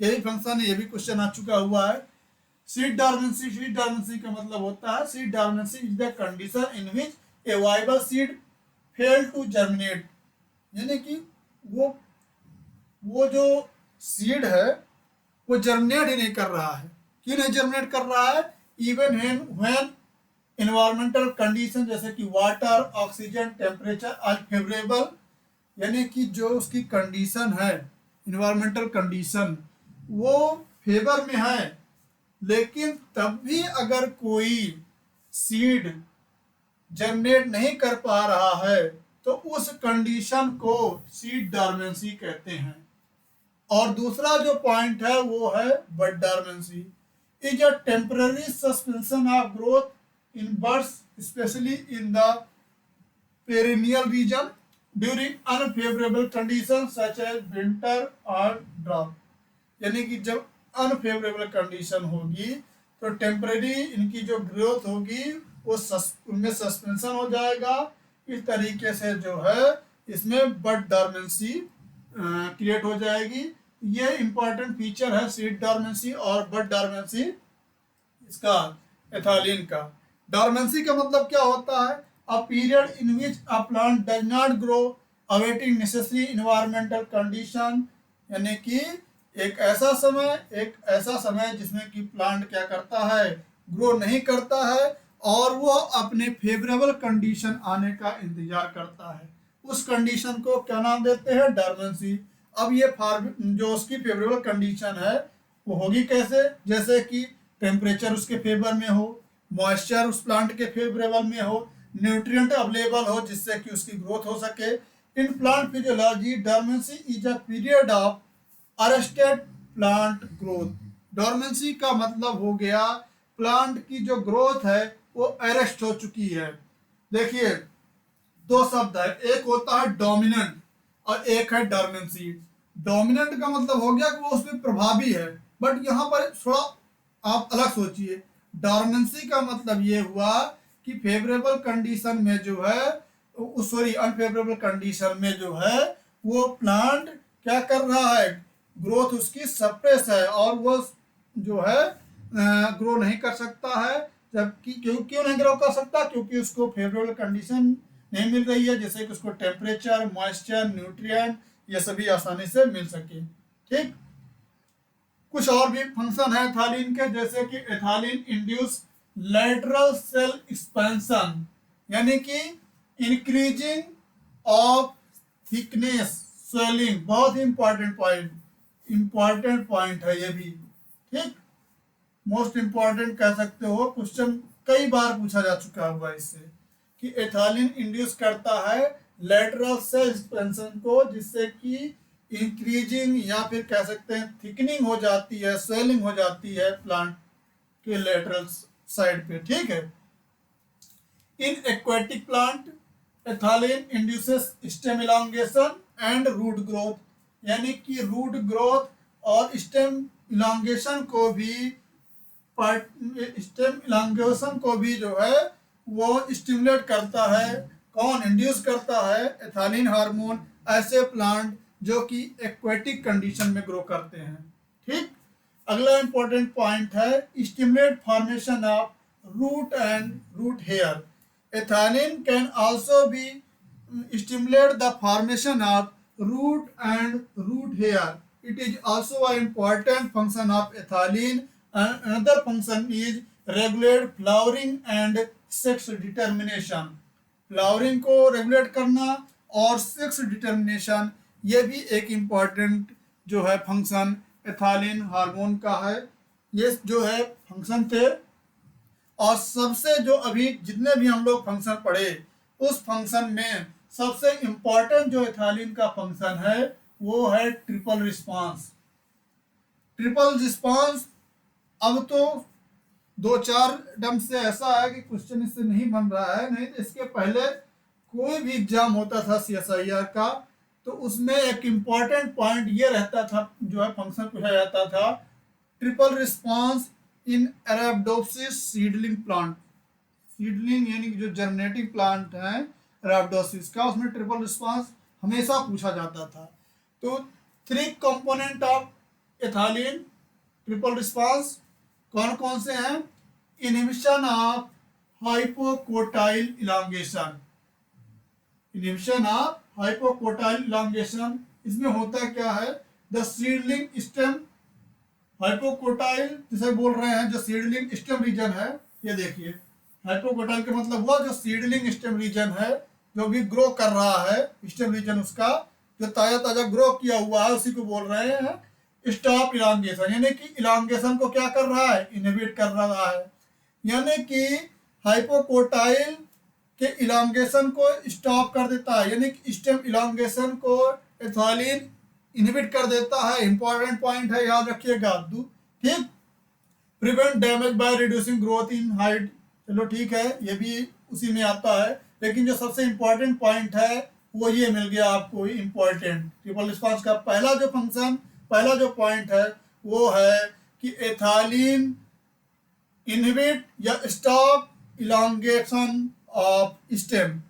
यही फंक्शन है, ये भी क्वेश्चन आ चुका हुआ है। सीड डॉर्मेंसी, सीड डॉर्मेंसी का मतलब होता है seed dormancy is the condition in which a viable seed fail to germinate, यानी कि वो जो सीड है वो जर्मिनेट ही नहीं कर रहा है। क्यों नहीं जर्मिनेट कर रहा है? इवन व्हेन इन्वायरमेंटल कंडीशन जैसे कि water, oxygen, temperature are favourable, यानी कि जो उसकी कंडीशन है इन्वायरमेंटल कंडीशन वो फेवर में है, लेकिन तब भी अगर कोई सीड जर्मिनेट नहीं कर पा रहा है तो उस कंडीशन को सीड डॉर्मेंसी कहते हैं। और दूसरा जो पॉइंट है वो है bud dormancy, is a temporary suspension of growth in birds, especially in the perennial region during unfavorable conditions such as winter or drought। यानी कि जब अनफेवरेबल कंडीशन होगी तो टेम्पररी इनकी जो ग्रोथ होगी वो उनमें सस्पेंशन हो जाएगा। इस तरीके से जो है इसमें बड डॉर्मेंसी क्रिएट हो जाएगी। ये इंपॉर्टेंट फीचर है सीड डॉर्मेंसी और बड डॉर्मेंसी इसका एथालीन का। डॉर्मेंसी का मतलब क्या होता है? A period in which a plant does not grow awaiting necessary environmental condition, यानी कि एक ऐसा समय जिसमें कि प्लांट क्या करता है, ग्रो नहीं करता है और वो अपने फेवरेबल कंडीशन आने का इंतजार करता है। उस कंडीशन को क्या नाम देते हैं? डॉर्मेंसी। अब ये जो उसकी फेवरेबल कंडीशन है वो होगी कैसे? जैसे कि टेम्परेचर उसके फेवर में हो, मॉइस्चर उस प्लांट के फेवरेबल में हो, न्यूट्रिएंट अवेलेबल हो जिससे कि उसकी ग्रोथ हो सके। In plant physiology dormancy is a period of arrested plant growth. Dormancy का मतलब हो गया प्लांट की जो ग्रोथ है वो अरेस्ट हो चुकी है। देखिए दो शब्द है, एक होता है डोमिनेंट और एक है डॉर्मेंसी। डोमिनेंट का मतलब हो गया कि वो उसमें प्रभावी है, बट यहाँ पर थोड़ा आप अलग सोचिए। डॉर्मेंसी का मतलब ये हुआ कि फेवरेबल कंडीशन में जो है सॉरी अनफेवरेबल कंडीशन में जो है वो प्लांट क्या कर रहा है, ग्रोथ उसकी सप्रेस है और वो जो है ग्रो नहीं कर सकता है। जबकि क्यों नहीं ग्रो कर सकता, क्योंकि उसको फेवरेबल कंडीशन नहीं मिल रही है, जैसे कि उसको टेम्परेचर, मॉइस्चर, न्यूट्रिएंट ये सभी आसानी से मिल सके। ठीक, कुछ और भी फंक्शन है एथालीन के, जैसे कि एथालीन इंड्यूस लेटरल सेल एक्सपेंशन, यानी कि इंक्रीजिंग ऑफ थिकनेस, स्वेलिंग, बहुत ही इंपॉर्टेंट पॉइंट है ये भी। ठीक, मोस्ट इंपॉर्टेंट कह सकते हो, क्वेश्चन कई बार पूछा जा चुका हुआ इससे, कि एथालीन इंड्यूस करता है लेटरल सेल एक्सपेंशन को, जिससे कि इंक्रीजिंग या फिर कह सकते हैं थिकनिंग हो जाती है, स्वेलिंग हो जाती है प्लांट के लेटरल साइड पे। ठीक है, in aquatic plant ethylene induces stem elongation and root growth, यानी कि रूट ग्रोथ और स्टेम इलांगेशन को भी जो है वो स्टिमुलेट करता है। कौन इंड्यूस करता है? एथालीन हार्मोन, ऐसे प्लांट जो कि एक्वेटिक कंडीशन में ग्रो करते हैं। ठीक, अगला इंपॉर्टेंट पॉइंट है stimulate formation of root and root hair. Ethylene can also be stimulate the formation of root and root hair. It is also an important function of ethylene. And another function is regulate flowering and sex determination. Flowering को रेगुलेट करना और सेक्स डिटर्मिनेशन, ये भी एक इम्पॉर्टेंट जो है फंक्शन एथालीन हार्मोन का है। ये जो है फंक्शन थे, और सबसे जो अभी जितने भी हम लोग फंक्शन पढ़े, उस फंक्शन में सबसे इंपॉर्टेंट जो एथालीन का फंक्शन है वो है ट्रिपल रिस्पांस। ट्रिपल रिस्पांस अब तो दो चार ढंग से ऐसा है कि क्वेश्चन इससे नहीं बन रहा है, नहीं तो इसके पहले कोई भी एग्जाम होता था CSIR का, तो उसमें एक इम्पॉर्टेंट पॉइंट ये रहता था, जो है फंक्शन पूछा जाता था, ट्रिपल रिस्पांस इन अरेबिडोप्सिस सीडलिंग प्लांट। सीडलिंग यानी कि जो जर्मिनेटिंग प्लांट है अरेबिडोप्सिस का, उसमें ट्रिपल रिस्पांस हमेशा पूछा जाता था। तो 3 कंपोनेंट ऑफ एथालीन ट्रिपल रिस्पांस कौन कौन से हैं? Inhibition of hypocotyl elongation, inhibition of hypocotyl elongation, इसमें होता क्या है, द सीडलिंग स्टेम हाइपोकोटाइल जिसे बोल रहे हैं, जो सीडलिंग स्टेम रीजन है, ये देखिए हाइपोकोटाइल का मतलब हुआ जो सीडलिंग स्टेम रीजन है, जो भी ग्रो कर रहा है स्टेम रीजन, उसका जो ताजा ताजा ग्रो किया हुआ है उसी को बोल रहे हैं स्टॉप इलांगेशन, यानी कि इलांगेशन को क्या कर रहा है, इनहिबिट कर रहा है। यानी कि हाइपोकोटाइल के इलांगेशन को स्टॉप कर देता है, यानी कि स्टेम इलांगेशन को एथालीन इनहिबिट कर देता है। इंपॉर्टेंट पॉइंट है, याद रखिएगा। ठीक, prevent damage by reducing growth in height, चलो ठीक है, ये भी उसी में आता है, लेकिन जो सबसे इंपॉर्टेंट पॉइंट है वो ये मिल गया आपको इंपॉर्टेंट। ट्रिपल रिस्पांस का पहला जो फंक्शन, पहला जो पॉइंट है वो है कि एथालीन इनहिबिट या स्टॉप इलांगेशन ऑफ स्टेम,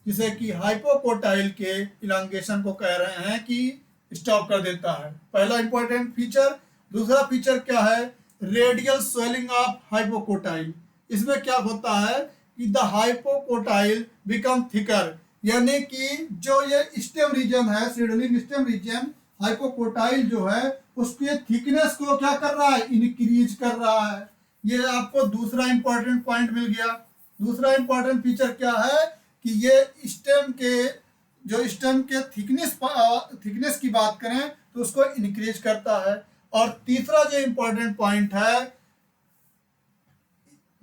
जिसे कि हाइपोकोटाइल के इलांगेशन को कह रहे हैं कि स्टॉप कर देता है, पहला इंपॉर्टेंट फीचर। दूसरा फीचर क्या है, रेडियल स्वेलिंग ऑफ हाइपोकोटाइल। इसमें क्या होता है कि द हाइपोकोटाइल बिकम थिकर, यानी कि जो ये स्टेम रीजन है, सीडलिंग स्टेम रीजन, हाइपोकोटाइल जो है उसके थिकनेस को क्या कर रहा है, इंक्रीज कर रहा है। ये आपको दूसरा इंपॉर्टेंट पॉइंट मिल गया। दूसरा इंपॉर्टेंट फीचर क्या है कि ये स्टेम के थिकनेस की बात करें तो उसको इंक्रीज करता है। और तीसरा जो इंपॉर्टेंट पॉइंट है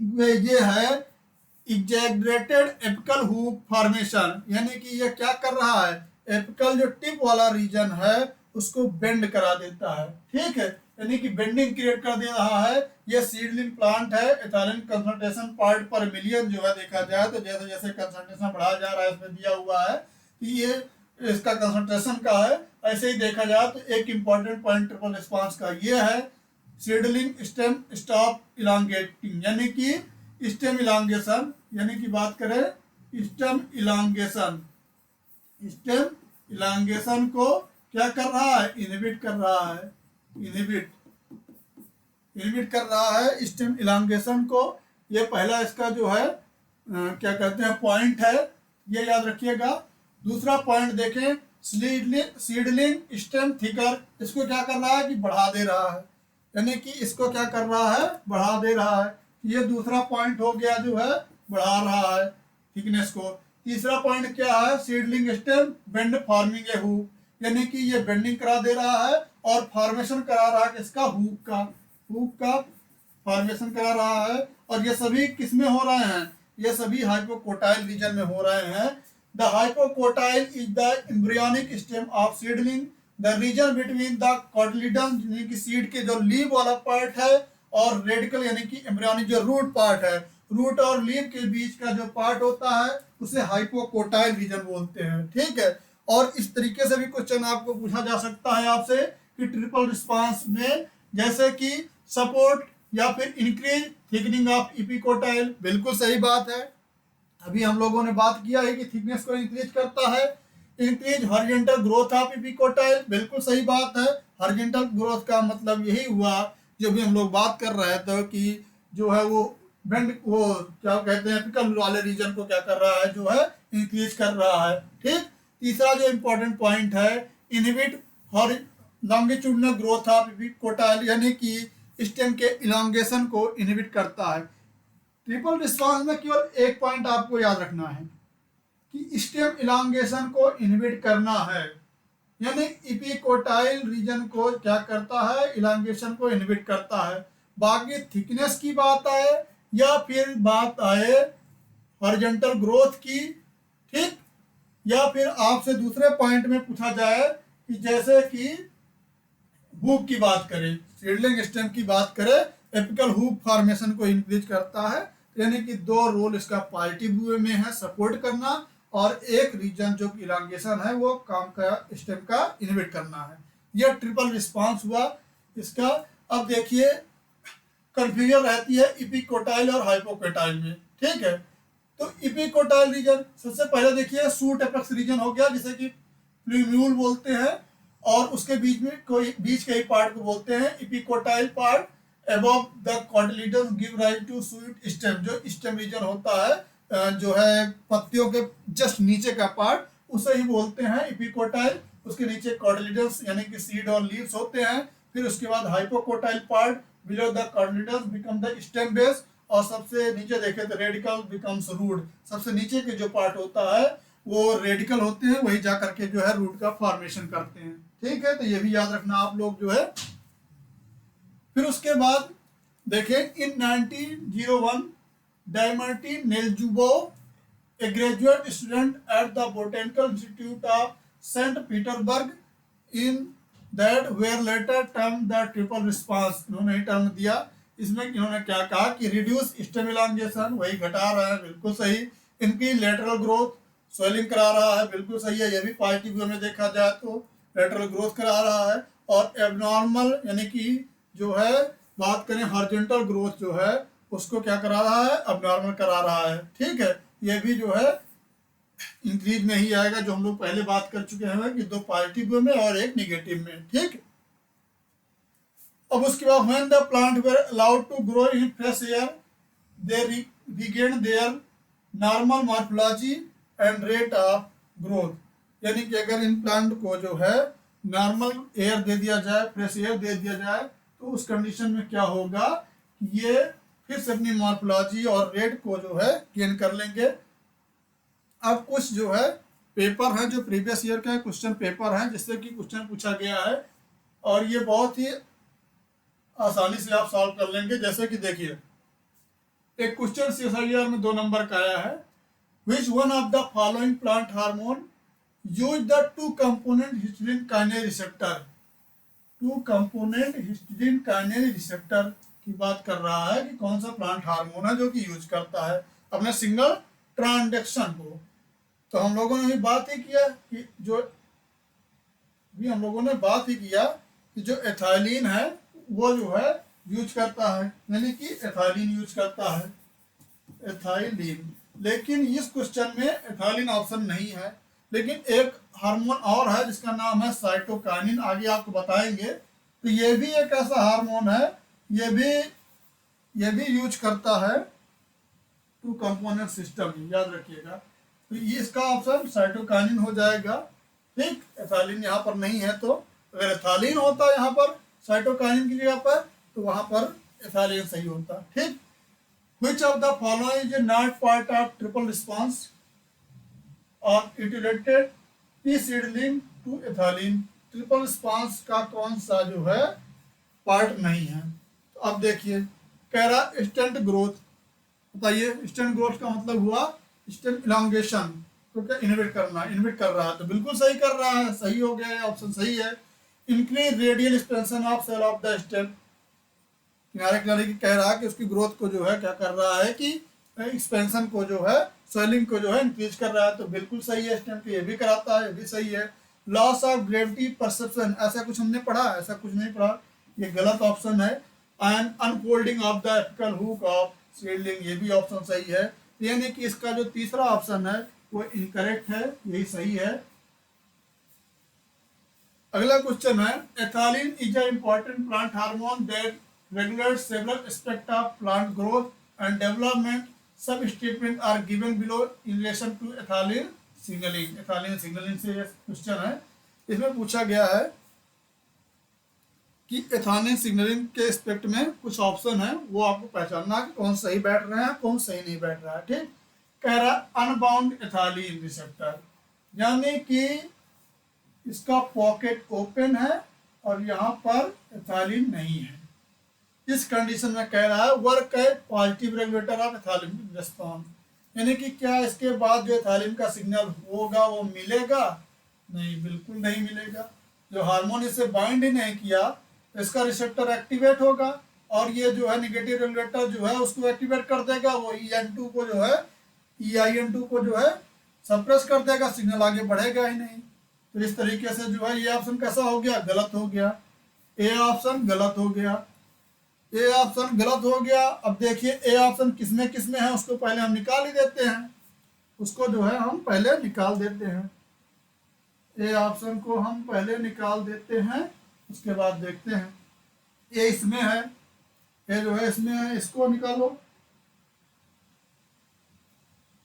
ये है एग्जैगरेटेड एपिकल हुक फॉर्मेशन, यानी कि ये क्या कर रहा है, एपिकल जो टिप वाला रीजन है उसको बेंड करा देता है। ठीक है, यानी कि बेंडिंग क्रिएट कर दे रहा है। ये सीडलिंग प्लांट है। एथालीन कंसंट्रेशन पार्ट पर मिलियन जो है देखा जाए तो जैसे जैसे कंसंट्रेशन बढ़ा जा रहा है, इसमें दिया हुआ है कि ये इसका कंसंट्रेशन का है, ऐसे ही देखा जाए तो एक इंपॉर्टेंट पॉइंट ट्रिपल रिस्पांस का ये है सीडलिंग स्टेम स्टॉप इलांगेटिंग, यानी कि स्टेम इलांगेशन, यानी कि बात करें स्टेम इलांगेशन, स्टेम इलांगेशन को क्या कर रहा है, इनहिबिट कर रहा है, इनहिबिट कर रहा है स्टेम इलांगेशन को। ये पहला इसका जो है क्या कहते हैं पॉइंट है, ये याद रखिएगा। दूसरा पॉइंट देखें, सीडलिंग स्टेम थिकर, इसको क्या कर रहा है कि बढ़ा दे रहा है, यानी कि इसको क्या कर रहा है, बढ़ा दे रहा है। ये दूसरा पॉइंट हो गया जो है बढ़ा रहा है थिकनेस को। तीसरा पॉइंट क्या है, seedling stem bend forming a hook, यानी कि ये बेंडिंग करा दे रहा है और फॉर्मेशन करा रहा है किसका, हुक का फॉर्मेशन करा रहा है। और ये सभी किस में हो रहे हैं, ये सभी हाइपोकोटाइल रीजन में हो रहे हैं। The hypocotyl is the embryonic stem of seedling, the region between the cotyledon यानी कि सीड के जो लीव वाला पार्ट है और रेडिकल यानी कि एम्ब्रियोनिक जो रूट पार्ट है, रूट और लीव के बीच का जो पार्ट होता है उसे हाइपोकोटाइल रीजन बोलते हैं। ठीक है, और इस तरीके से भी क्वेश्चन आपको पूछा जा सकता है आपसे कि ट्रिपल रिस्पांस में, जैसे कि सपोर्ट या फिर इंक्रीज थिकनिंग ऑफ इपिकोटाइल, बिल्कुल सही बात है। अभी हम लोगों ने बात किया है कि थिकनेस को इंक्रीज करता है। Increase horizontal growth of epicotyl, बिल्कुल सही बात है। हॉरिजॉन्टल ग्रोथ का मतलब यही हुआ जो भी हम लोग बात कर रहे थे कि जो है वो बेंड, वो क्या कहते हैं एपिकल वाले रीजन को क्या कर रहा है, जो है इंक्रीज कर रहा है। ठीक, तीसरा जो इंपॉर्टेंट पॉइंट है, inhibit longitudinal growth of epicotyl, यानी कि स्टेम के इलांगेशन को इनहिबिट करता है। ट्रिपल रिस्पांस में केवल एक पॉइंट आपको याद रखना है कि स्टेम इलांगेशन को इनहिबिट करना है, यानी इपिकोटाइल रीजन को क्या करता है, इलांगेशन को इनहिबिट करता है। बाकी थिकनेस की बात आए या फिर बात आए हॉरिजॉन्टल ग्रोथ की, ठीक, या फिर आपसे दूसरे पॉइंट में पूछा जाए कि जैसे कि हुक की बात करें, सीडलिंग स्टेम की बात करें, एपिकल हुक फॉर्मेशन को इंक्रीज करता है, यानी कि दो रोल इसका पॉजिटिव वे में है, सपोर्ट करना, और एक रीजन जो कि इलांगेशन है वो काम का स्टेम का इनहिबिट करना है। यह ट्रिपल रिस्पांस हुआ इसका। अब देखिए कंफ्यूजन रहती है इपिकोटाइल और हाइपोकोटाइल में, ठीक है। तो इपिकोटाइल रीजन सबसे पहले देखिए सूट एपेक्स रीजन हो गया, जिसे कि प्लूम्यूल बोलते हैं, और उसके बीच में कोई बीच के ही पार्ट को बोलते हैं epicotyl part. above the cotyledons give rise to shoot stem, जो स्टेम रीजन होता है जो है पत्तियों के जस्ट नीचे का पार्ट, उसे ही बोलते हैं इपिकोटाइल। उसके नीचे कॉटिलिडन्स यानी कि सीड और लीव्स होते हैं। फिर उसके बाद hypocotyl part below the cotyledons become the stem base, और सबसे नीचे देखें तो रेडिकल बिकम्स रूट, सबसे नीचे के जो पार्ट होता है वो रेडिकल होते हैं, वही जा करके जो है रूट का फॉर्मेशन करते हैं। ठीक है, तो ये भी याद रखना आप लोग जो है। फिर उसके बाद देखें in 1901 Dmitry Neljubov, a graduate student at the botanical institute of Saint Petersburg in that were later term the triple response, इन्होंने ही टर्म दिया। इसमें इन्होंने क्या कहा कि रिड्यूस स्टेम इलांगेशन, वही घटा रहा है, बिल्कुल सही। इनकी लेटरल ग्रोथ, स्वेलिंग करा रहा है, बिल्कुल सही है, ये भी पॉजिटिव वे में देखा जाए तो लेटरल ग्रोथ करा रहा है। और एबनॉर्मल यानी कि जो है बात करें हॉरिजॉन्टल ग्रोथ जो है उसको क्या करा रहा है, अबनॉर्मल करा रहा है। ठीक है, ये भी जो है इंक्रीज में ही आएगा, जो हम लोग पहले बात कर चुके हैं कि दो पॉजिटिव वे में और एक निगेटिव में। ठीक, अब उसके बाद when the plant were allowed to grow in fresh air they regain their normal morphology and rate of growth, यानी कि अगर इन प्लांट को जो है नॉर्मल एयर दे दिया जाए, फ्रेश एयर दे दिया जाए, तो उस कंडीशन में क्या होगा, ये फिर से अपनी मॉर्फोलॉजी और रेट को जो है गेन कर लेंगे। अब कुछ जो है पेपर हैं जो प्रीवियस ईयर का क्वेश्चन पेपर हैं जिससे कि क्वेश्चन पूछा गया है, और ये बहुत ही आसानी से आप सॉल्व कर लेंगे। जैसे कि देखिए एक क्वेश्चन सीएसआईआर में 2 नंबर का आया है, which one of the following plant hormone use the two component histidine kinase receptor, two component histidine kinase receptor की बात कर रहा है कि कौन सा प्लांट हार्मोन है जो कि यूज करता है अपने सिंगल ट्रांजेक्शन को। तो हम लोगों ने भी बात ही किया कि जो एथाइलिन है वो जो है यूज करता है, यानी कि एथाइलिन यूज करता है, एथाइलिन। लेकिन इस क्वेश्चन में एथालीन ऑप्शन नहीं है। लेकिन एक हार्मोन और है जिसका नाम है साइटोकाइनिन, आगे आपको बताएंगे। तो ये भी एक ऐसा हार्मोन है, ये भी यूज करता है टू कंपोनेंट सिस्टम, याद रखिएगा। तो ये इसका ऑप्शन साइटोकाइनिन हो जाएगा। ठीक, एथालीन यहाँ पर नहीं है, तो अगर एथालीन होता यहाँ पर साइटोकाइनिन की जगह पर, तो वहां पर एथालीन सही होता। ठीक, which of the following is not part of triple response or it related p seedling to ethylene? Triple response का कौन सा जो है पार्ट नहीं है? तो अब देखिए, कह रहा स्टेंट ग्रोथ, बताइए स्टेंट ग्रोथ का मतलब हुआ स्टेंट इलांगेशन, तो क्या इनहिबिट करना, इनहिबिट कर रहा है, तो बिल्कुल सही कर रहा है, सही हो गया, ऑप्शन सही है। Increase radial expansion of cell of the stem, किनारे किनारे की कह रहा है कि उसकी ग्रोथ को जो है क्या कर रहा है कि एक्सपेंशन को जो है, स्वेलिंग को जो है इंक्रीज कर रहा है, तो बिल्कुल सही है। स्टेम को ये भी कराता है, ये भी सही है। लॉस ऑफ ग्रेविटी परसेप्शन, ऐसा कुछ हमने पढ़ा? ऐसा कुछ नहीं पढ़ा, ये गलत ऑप्शन है। And unfolding of the apical hook of seedling, ये भी ऑप्शन सही है। यानी कि इसका जो तीसरा ऑप्शन है वो इनकरेक्ट है, यही सही है। अगला क्वेश्चन है, ethylene is a important plant hormone that regulates several aspects of plant growth and development. Some statements are given below in relation to ethylene signaling. ethylene signaling से ये क्वेश्चन है, इसमें पूछा गया है कि एथालीन सिग्नलिंग के एस्पेक्ट में कुछ ऑप्शन है, वो आपको पहचानना है कि कौन सही बैठ रहे हैं, कौन सही नहीं बैठ रहा है। ठीक, कह रहा अनबाउंड एथालीन रिसेप्टर, यानी कि इसका पॉकेट ओपन है और यहाँ पर एथालीन नहीं है। इस कंडीशन में कह रहा है वर्क है पॉजिटिव रेगुलेटर ऑफ एथालीन रिस्पॉन्स, यानी कि क्या इसके बाद जो एथालीन का सिग्नल होगा वो मिलेगा? नहीं, बिल्कुल नहीं मिलेगा। जो हार्मोन इसे बाइंड ही नहीं किया, इसका रिसेप्टर एक्टिवेट होगा और ये जो है नेगेटिव रेगुलेटर जो है उसको एक्टिवेट कर देगा, वो EN2 को जो है, EIN2 को जो है सप्रेस कर देगा, सिग्नल आगे बढ़ेगा ही नहीं। तो इस तरीके से जो है ये ऑप्शन कैसा हो गया? गलत हो गया। ए ऑप्शन गलत हो गया, ए ऑप्शन गलत हो गया। अब देखिए ए ऑप्शन किसमें किसमें है उसको पहले हम निकाल ही देते हैं, उसको जो है हम पहले निकाल देते हैं। ए ऑप्शन को हम पहले निकाल देते हैं, उसके बाद देखते हैं। ए इसमें है, ए जो है इसमें है, इसको निकालो,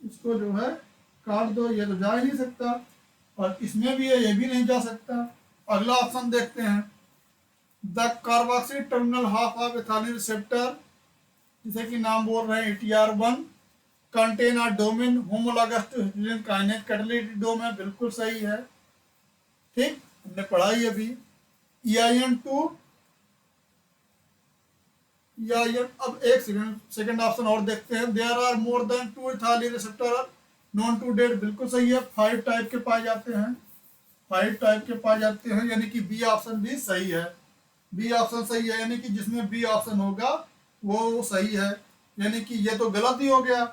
इसको जो है काट दो, ये तो जा ही नहीं सकता। और इसमें भी है, ये भी नहीं जा सकता। अगला ऑप्शन देखते हैं, the carboxyl terminal half of ethylene receptor, जिसे कि नाम बोल रहे हैं ATR1, contain a domain homologous to histidine kinase catalytic domain, बिल्कुल सही है। ठीक, हमने पढ़ा ही अभी। EIN2, अब एक सेकंड ऑप्शन और देखते हैं, there are more than 2 ethylene receptor known to date, बिल्कुल सही है। 5 टाइप के पाए जाते हैं, 5 टाइप के पाए जाते हैं, यानी कि बी ऑप्शन भी सही है। बी ऑप्शन सही है, यानी कि जिसमें बी ऑप्शन होगा वो सही है। यानी कि ये तो गलत ही हो गया,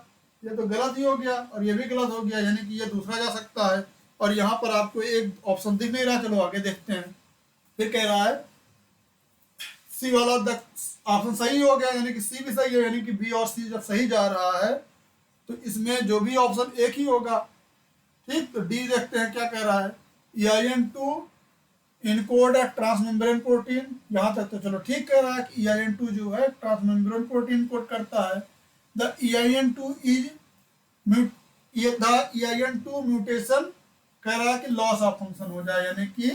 ये तो गलत ही हो गया और ये भी गलत हो गया, यानी कि ये दूसरा जा सकता है। और यहाँ पर आपको एक ऑप्शन दिख नहीं रहा, चलो आगे देखते हैं। फिर कह रहा है सी वाला द ऑप्शन सही हो गया, यानी कि सी भी सही है, यानी कि बी और सी जब सही जा रहा है तो इसमें जो भी ऑप्शन एक ही होगा। ठीक, तो डी देखते हैं क्या कह रहा है। EIN2 इनकोड है ट्रांसमेम्ब्रेन प्रोटीन, यहाँ तक तो चलो ठीक कह रहा है कि EIN2 जो है ट्रांसमेम्ब्रेन प्रोटीन कोड करता है। द EIN2 म्यूटेशन कह रहा है कि लॉस ऑफ फंक्शन हो जाए, यानी कि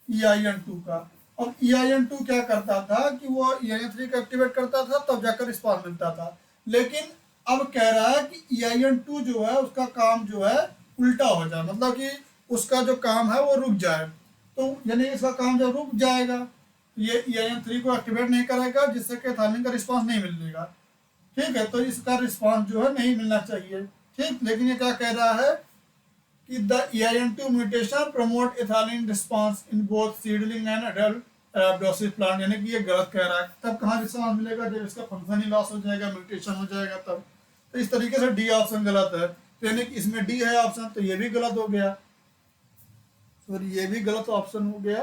EIN2 का। अब EIN2 क्या करता था कि वो EIN3 को एक्टिवेट करता था, तब जाकर रिस्पॉन्स मिलता था। लेकिन अब कह रहा है कि EIN2 जो है उसका काम जो है उल्टा हो जाए, मतलब कि उसका जो काम है वो रुक जाए। तो यानी इसका काम जब रुक जाएगा तो ये EIN3 को एक्टिवेट नहीं करेगा, जिससे कि एथालीन का रिस्पांस नहीं मिलेगा। ठीक है, तो इसका रिस्पांस जो है नहीं मिलना चाहिए। ठीक, लेकिन ये क्या कह रहा है कि the EIN2 mutation promote ethylene response in both seedling and adult arabidopsis plant, यानी कि ये गलत कह रहा है। तब कहाँ रिस्पांस मिलेगा? जब इसका फंक्शन ही लॉस हो जाएगा, म्यूटेशन हो जाएगा तब। तो इस तरीके से डी ऑप्शन गलत है, तो यानी कि इसमें डी है ऑप्शन, तो ये भी गलत हो गया, और ये भी गलत ऑप्शन हो गया।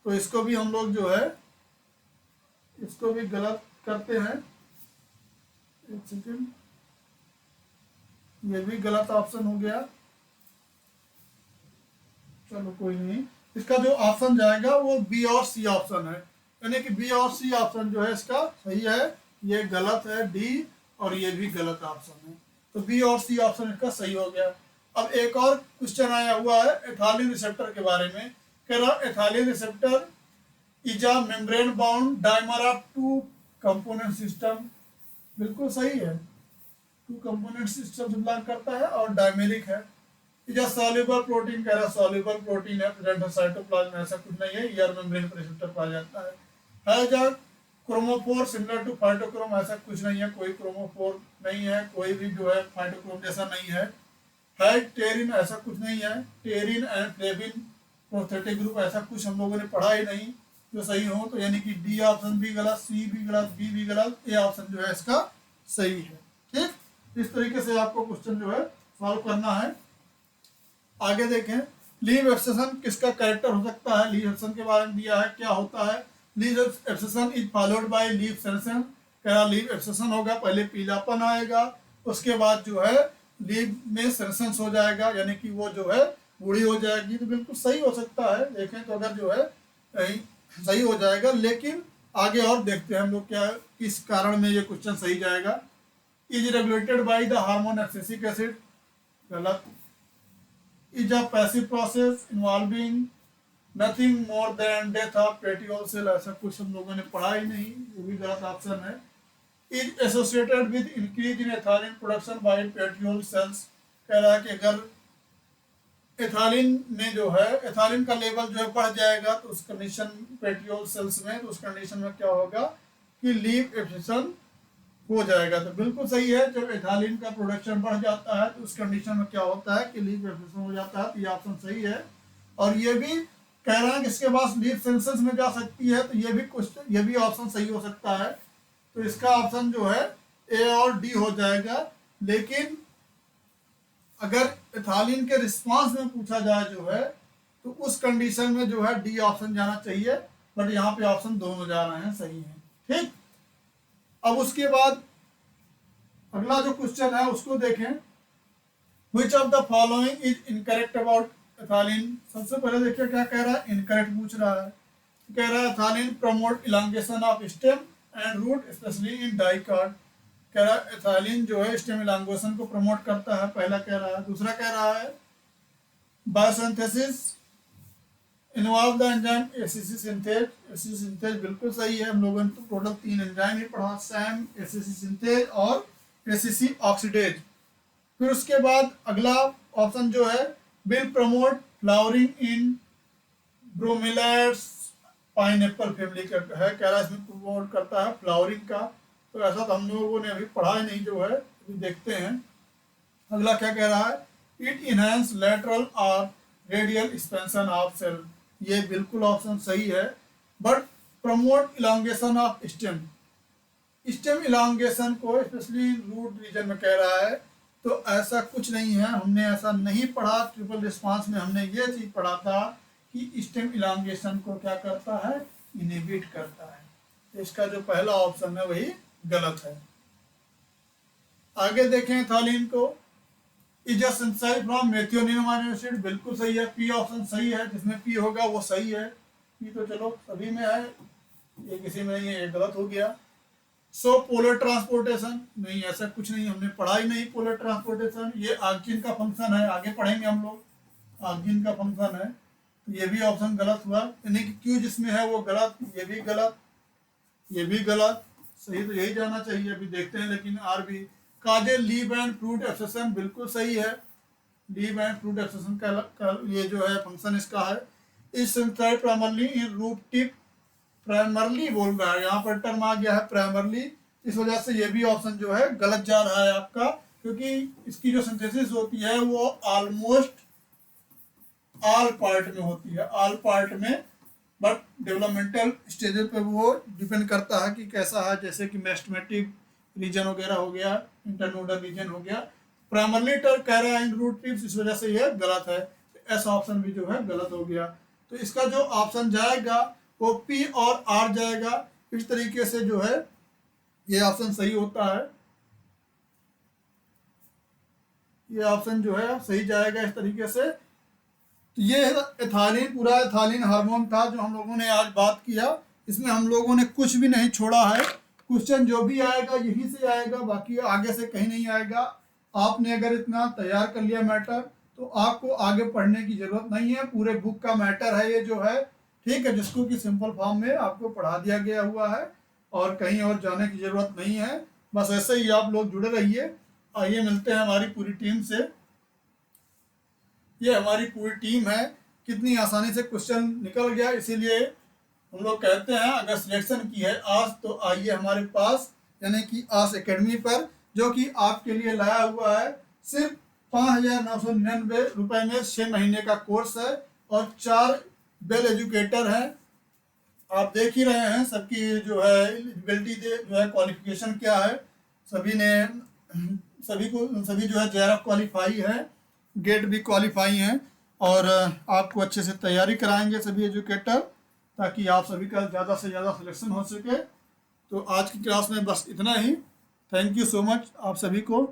तो इसको भी हम लोग जो है इसको भी गलत करते हैं। एक सेकेंड, ये भी गलत ऑप्शन हो गया। चलो कोई नहीं, इसका जो ऑप्शन जाएगा वो बी और सी ऑप्शन है, यानी कि बी और सी ऑप्शन जो है इसका सही है, ये गलत है डी, और ये भी गलत ऑप्शन है। तो बी और सी ऑप्शन इसका सही हो गया। अब एक और क्वेश्चन आया हुआ है एथालिन रिसेप्टर के बारे में, कह रहा ethylene receptor is a membrane bound dimer of two component system. बिल्कुल सही है, टू कंपोनेंट सिस्टम से बिलोंग करता है और डायमेरिक है। इज अ सॉल्युबल प्रोटीन, कह रहा सॉल्युबल प्रोटीन है, प्रेजेंट है साइटोप्लाज्म में, ऐसा कुछ नहीं है, ईयर मेम्ब्रेन पर रिसेप्टर पाया जाता है। Has a chromophore similar to phytochrome, ऐसा कुछ नहीं है, कोई क्रोमोफोर नहीं है, कोई भी जो है फाइटोक्रोम जैसा नहीं है। टेरिन, ऐसा कुछ नहीं है, टेरिन एंड फ्लेविन प्रोस्थेटिक ग्रुप, ऐसा कुछ हम लोगों ने पढ़ा ही नहीं जो सही हो। तो यानी कि डी ऑप्शन भी गलत, सी भी गलत, बी भी गलत, ए ऑप्शन जो है इसका सही है। ठीक, इस तरीके से आपको क्वेश्चन जो है सॉल्व करना है। आगे देखें, लीव एब्सेशन किसका कैरेक्टर हो सकता है, लीव एब्सेशन के बारे में दिया है, क्या होता है। Leave abscission is followed by leave sanction, कह रहा लीव एब्सेशन होगा, पहले पीलापन आएगा, उसके बाद जो है लीव में सेंसेंस हो जाएगा, यानी कि वो जो है बूढ़ी हो जाएगी। तो बिल्कुल सही हो सकता है, देखें तो अगर जो है सही हो जाएगा, लेकिन आगे और देखते हैं हम लोग क्या किस कारण में ये क्वेश्चन सही जाएगा। Is regulated by the hormone abscisic acid, गलत। Is a passive process involving nothing more than death of petiole cell, ऐसा कुछ हम लोगों ने पढ़ा ही नहीं, ये भी गलत ऑप्शन है। Is associated with increase in ethylene production by petiole cells, कह रहा है कि अगर एथालिन में जो है एथालिन का लेवल जो है बढ़ जाएगा तो उस कंडीशन पेटियोल सेल्स में, तो उस कंडीशन में क्या होगा कि लीव एब्सेशन हो जाएगा। तो बिल्कुल सही है, जब एथालिन का प्रोडक्शन बढ़ जाता है तो उस कंडीशन में क्या होता है कि लीव एब्सेशन हो जाता है। तो ये ऑप्शन सही है। और ये भी कह रहा है कि इसके बाद लीव सेंसस में जा सकती है, तो ये भी क्वेश्चन, ये भी ऑप्शन सही हो सकता है। तो इसका ऑप्शन जो है ए और डी हो जाएगा। लेकिन अगर एथालिन के रिस्पांस में पूछा जाए जो है, तो उस कंडीशन में जो है डी ऑप्शन जाना चाहिए, बट यहाँ पे ऑप्शन दोनों जा रहे हैं, सही है। ठीक, अब उसके बाद अगला जो क्वेश्चन है उसको देखें। Which of the following is incorrect about ethylene, सबसे पहले देखिए क्या कह रहा है, इनकरेक्ट पूछ रहा है। कह रहा है ethylene promote elongation of stem and root specially in dicot, कह रहा है एथालिन जो है स्टेम इलांगेशन को प्रमोट करता है, पहला कह रहा है। दूसरा कह रहा है biosynthesis involve the enzyme ACC synthase, ACC synthase बिल्कुल सही है, हम लोगों ने तो टोटल 3 एंजाइम ही पढ़ा, सैम, एसीसी सिंथेज और एसीसी ऑक्सीडेज। फिर उसके बाद अगला ऑप्शन जो है will promote flowering in bromeliads pineapple family का है, कह रहा है इसमें प्रमोट करता है फ्लावरिंग का। तो ऐसा तो हम लोगों ने अभी पढ़ा ही नहीं जो है, अभी देखते हैं। अगला क्या कह रहा है, इट इनहेंस लेटरल और रेडियल एक्सपेंशन ऑफ सेल, ये बिल्कुल ऑप्शन सही है। But promote elongation of stem, stem elongation को स्पेशली रूट रीजन में कह रहा है, तो ऐसा कुछ नहीं है, हमने ऐसा नहीं पढ़ा। ट्रिपल रिस्पांस में हमने ये चीज पढ़ा था कि स्टेम इलांगेशन को क्या करता है, इनहिबिट करता है। तो इसका जो पहला ऑप्शन है वही गलत है। आगे देखें एथालिन को, is a synthesized from methionine amino acid, बिल्कुल सही है, पी ऑप्शन सही है, जिसमें पी होगा वो सही है। पी तो चलो सभी में है, ये किसी में नहीं है, ये गलत हो गया। सो पोलर ट्रांसपोर्टेशन नहीं, ऐसा कुछ नहीं, हमने पढ़ा ही नहीं पोलर ट्रांसपोर्टेशन, ये ऑक्सीजन का फंक्शन है, आगे पढ़ेंगे हम लोग, ऑक्सीजन का फंक्शन है। तो ये भी ऑप्शन गलत हुआ, यानी कि क्यू जिसमें है वो गलत, ये भी गलत, ये भी गलत, सही तो यही जाना चाहिए, अभी देखते हैं। लेकिन आर भी काजेल लीव एंड फ्रूट एब्सेशन बिल्कुल सही है, लीव एंड फ्रूट एब्सेशन का ये जो है फंक्शन इसका है। Is primarily in root tip, primarily बोल रहा है, यहाँ पर टर्म आ गया है प्राइमरली, इस वजह से ये भी ऑप्शन जो है गलत जा रहा है आपका, क्योंकि इसकी जो सिंथेसिस होती है वो ऑलमोस्ट ऑल पार्ट में होती है, ऑल पार्ट में, बट डेवलपमेंटल स्टेजेस पे वो डिपेंड करता है कि कैसा है, जैसे कि मेस्टमेटिक रीजन वगैरह हो गया, इंटरनोडल रीजन हो गया। प्राइमरली टर्म कह रहा है इन रूट टिप्स, इस वजह से ये गलत है, एस ऑप्शन भी जो है गलत हो गया। तो इसका जो ऑप्शन जाएगा वो पी और आर जाएगा, इस तरीके से जो है ये ऑप्शन सही होता है। ये ऑप्शन जो है सही जाएगा इस तरीके से। तो ये एथालीन, पूरा एथालीन हार्मोन था जो हम लोगों ने आज बात किया। इसमें हम लोगों ने कुछ भी नहीं छोड़ा है। क्वेश्चन जो भी आएगा यहीं से आएगा, बाकी आगे से कहीं नहीं आएगा। आपने अगर इतना तैयार कर लिया मैटर तो आपको आगे पढ़ने की जरूरत नहीं है। पूरे बुक का मैटर है ये जो है, ठीक है, जिसको कि सिंपल फॉर्म में आपको पढ़ा दिया गया हुआ है और कहीं और जाने की जरूरत नहीं है। बस ऐसे ही आप लोग जुड़े रहिए। आइए मिलते हैं हमारी पूरी टीम से। ये हमारी पूरी टीम है। कितनी आसानी से क्वेश्चन निकल गया, इसीलिए हम लोग कहते हैं अगर सिलेक्शन की है आस तो आइए हमारे पास, यानी कि आस एकेडमी पर, जो कि आपके लिए लाया हुआ है सिर्फ 5,999 रुपये में 6 महीने का कोर्स है और 4 वेल एजुकेटर हैं। आप देख ही रहे हैं सबकी जो है एलिजिबिलिटी जो है, क्वालिफिकेशन क्या है। सभी ने सभी जो है JRF क्वालिफाई है, गेट भी क्वालिफाई हैं और आपको अच्छे से तैयारी कराएंगे सभी एजुकेटर, ताकि आप सभी का ज़्यादा से ज़्यादा सिलेक्शन हो सके। तो आज की क्लास में बस इतना ही। थैंक यू सो मच आप सभी को।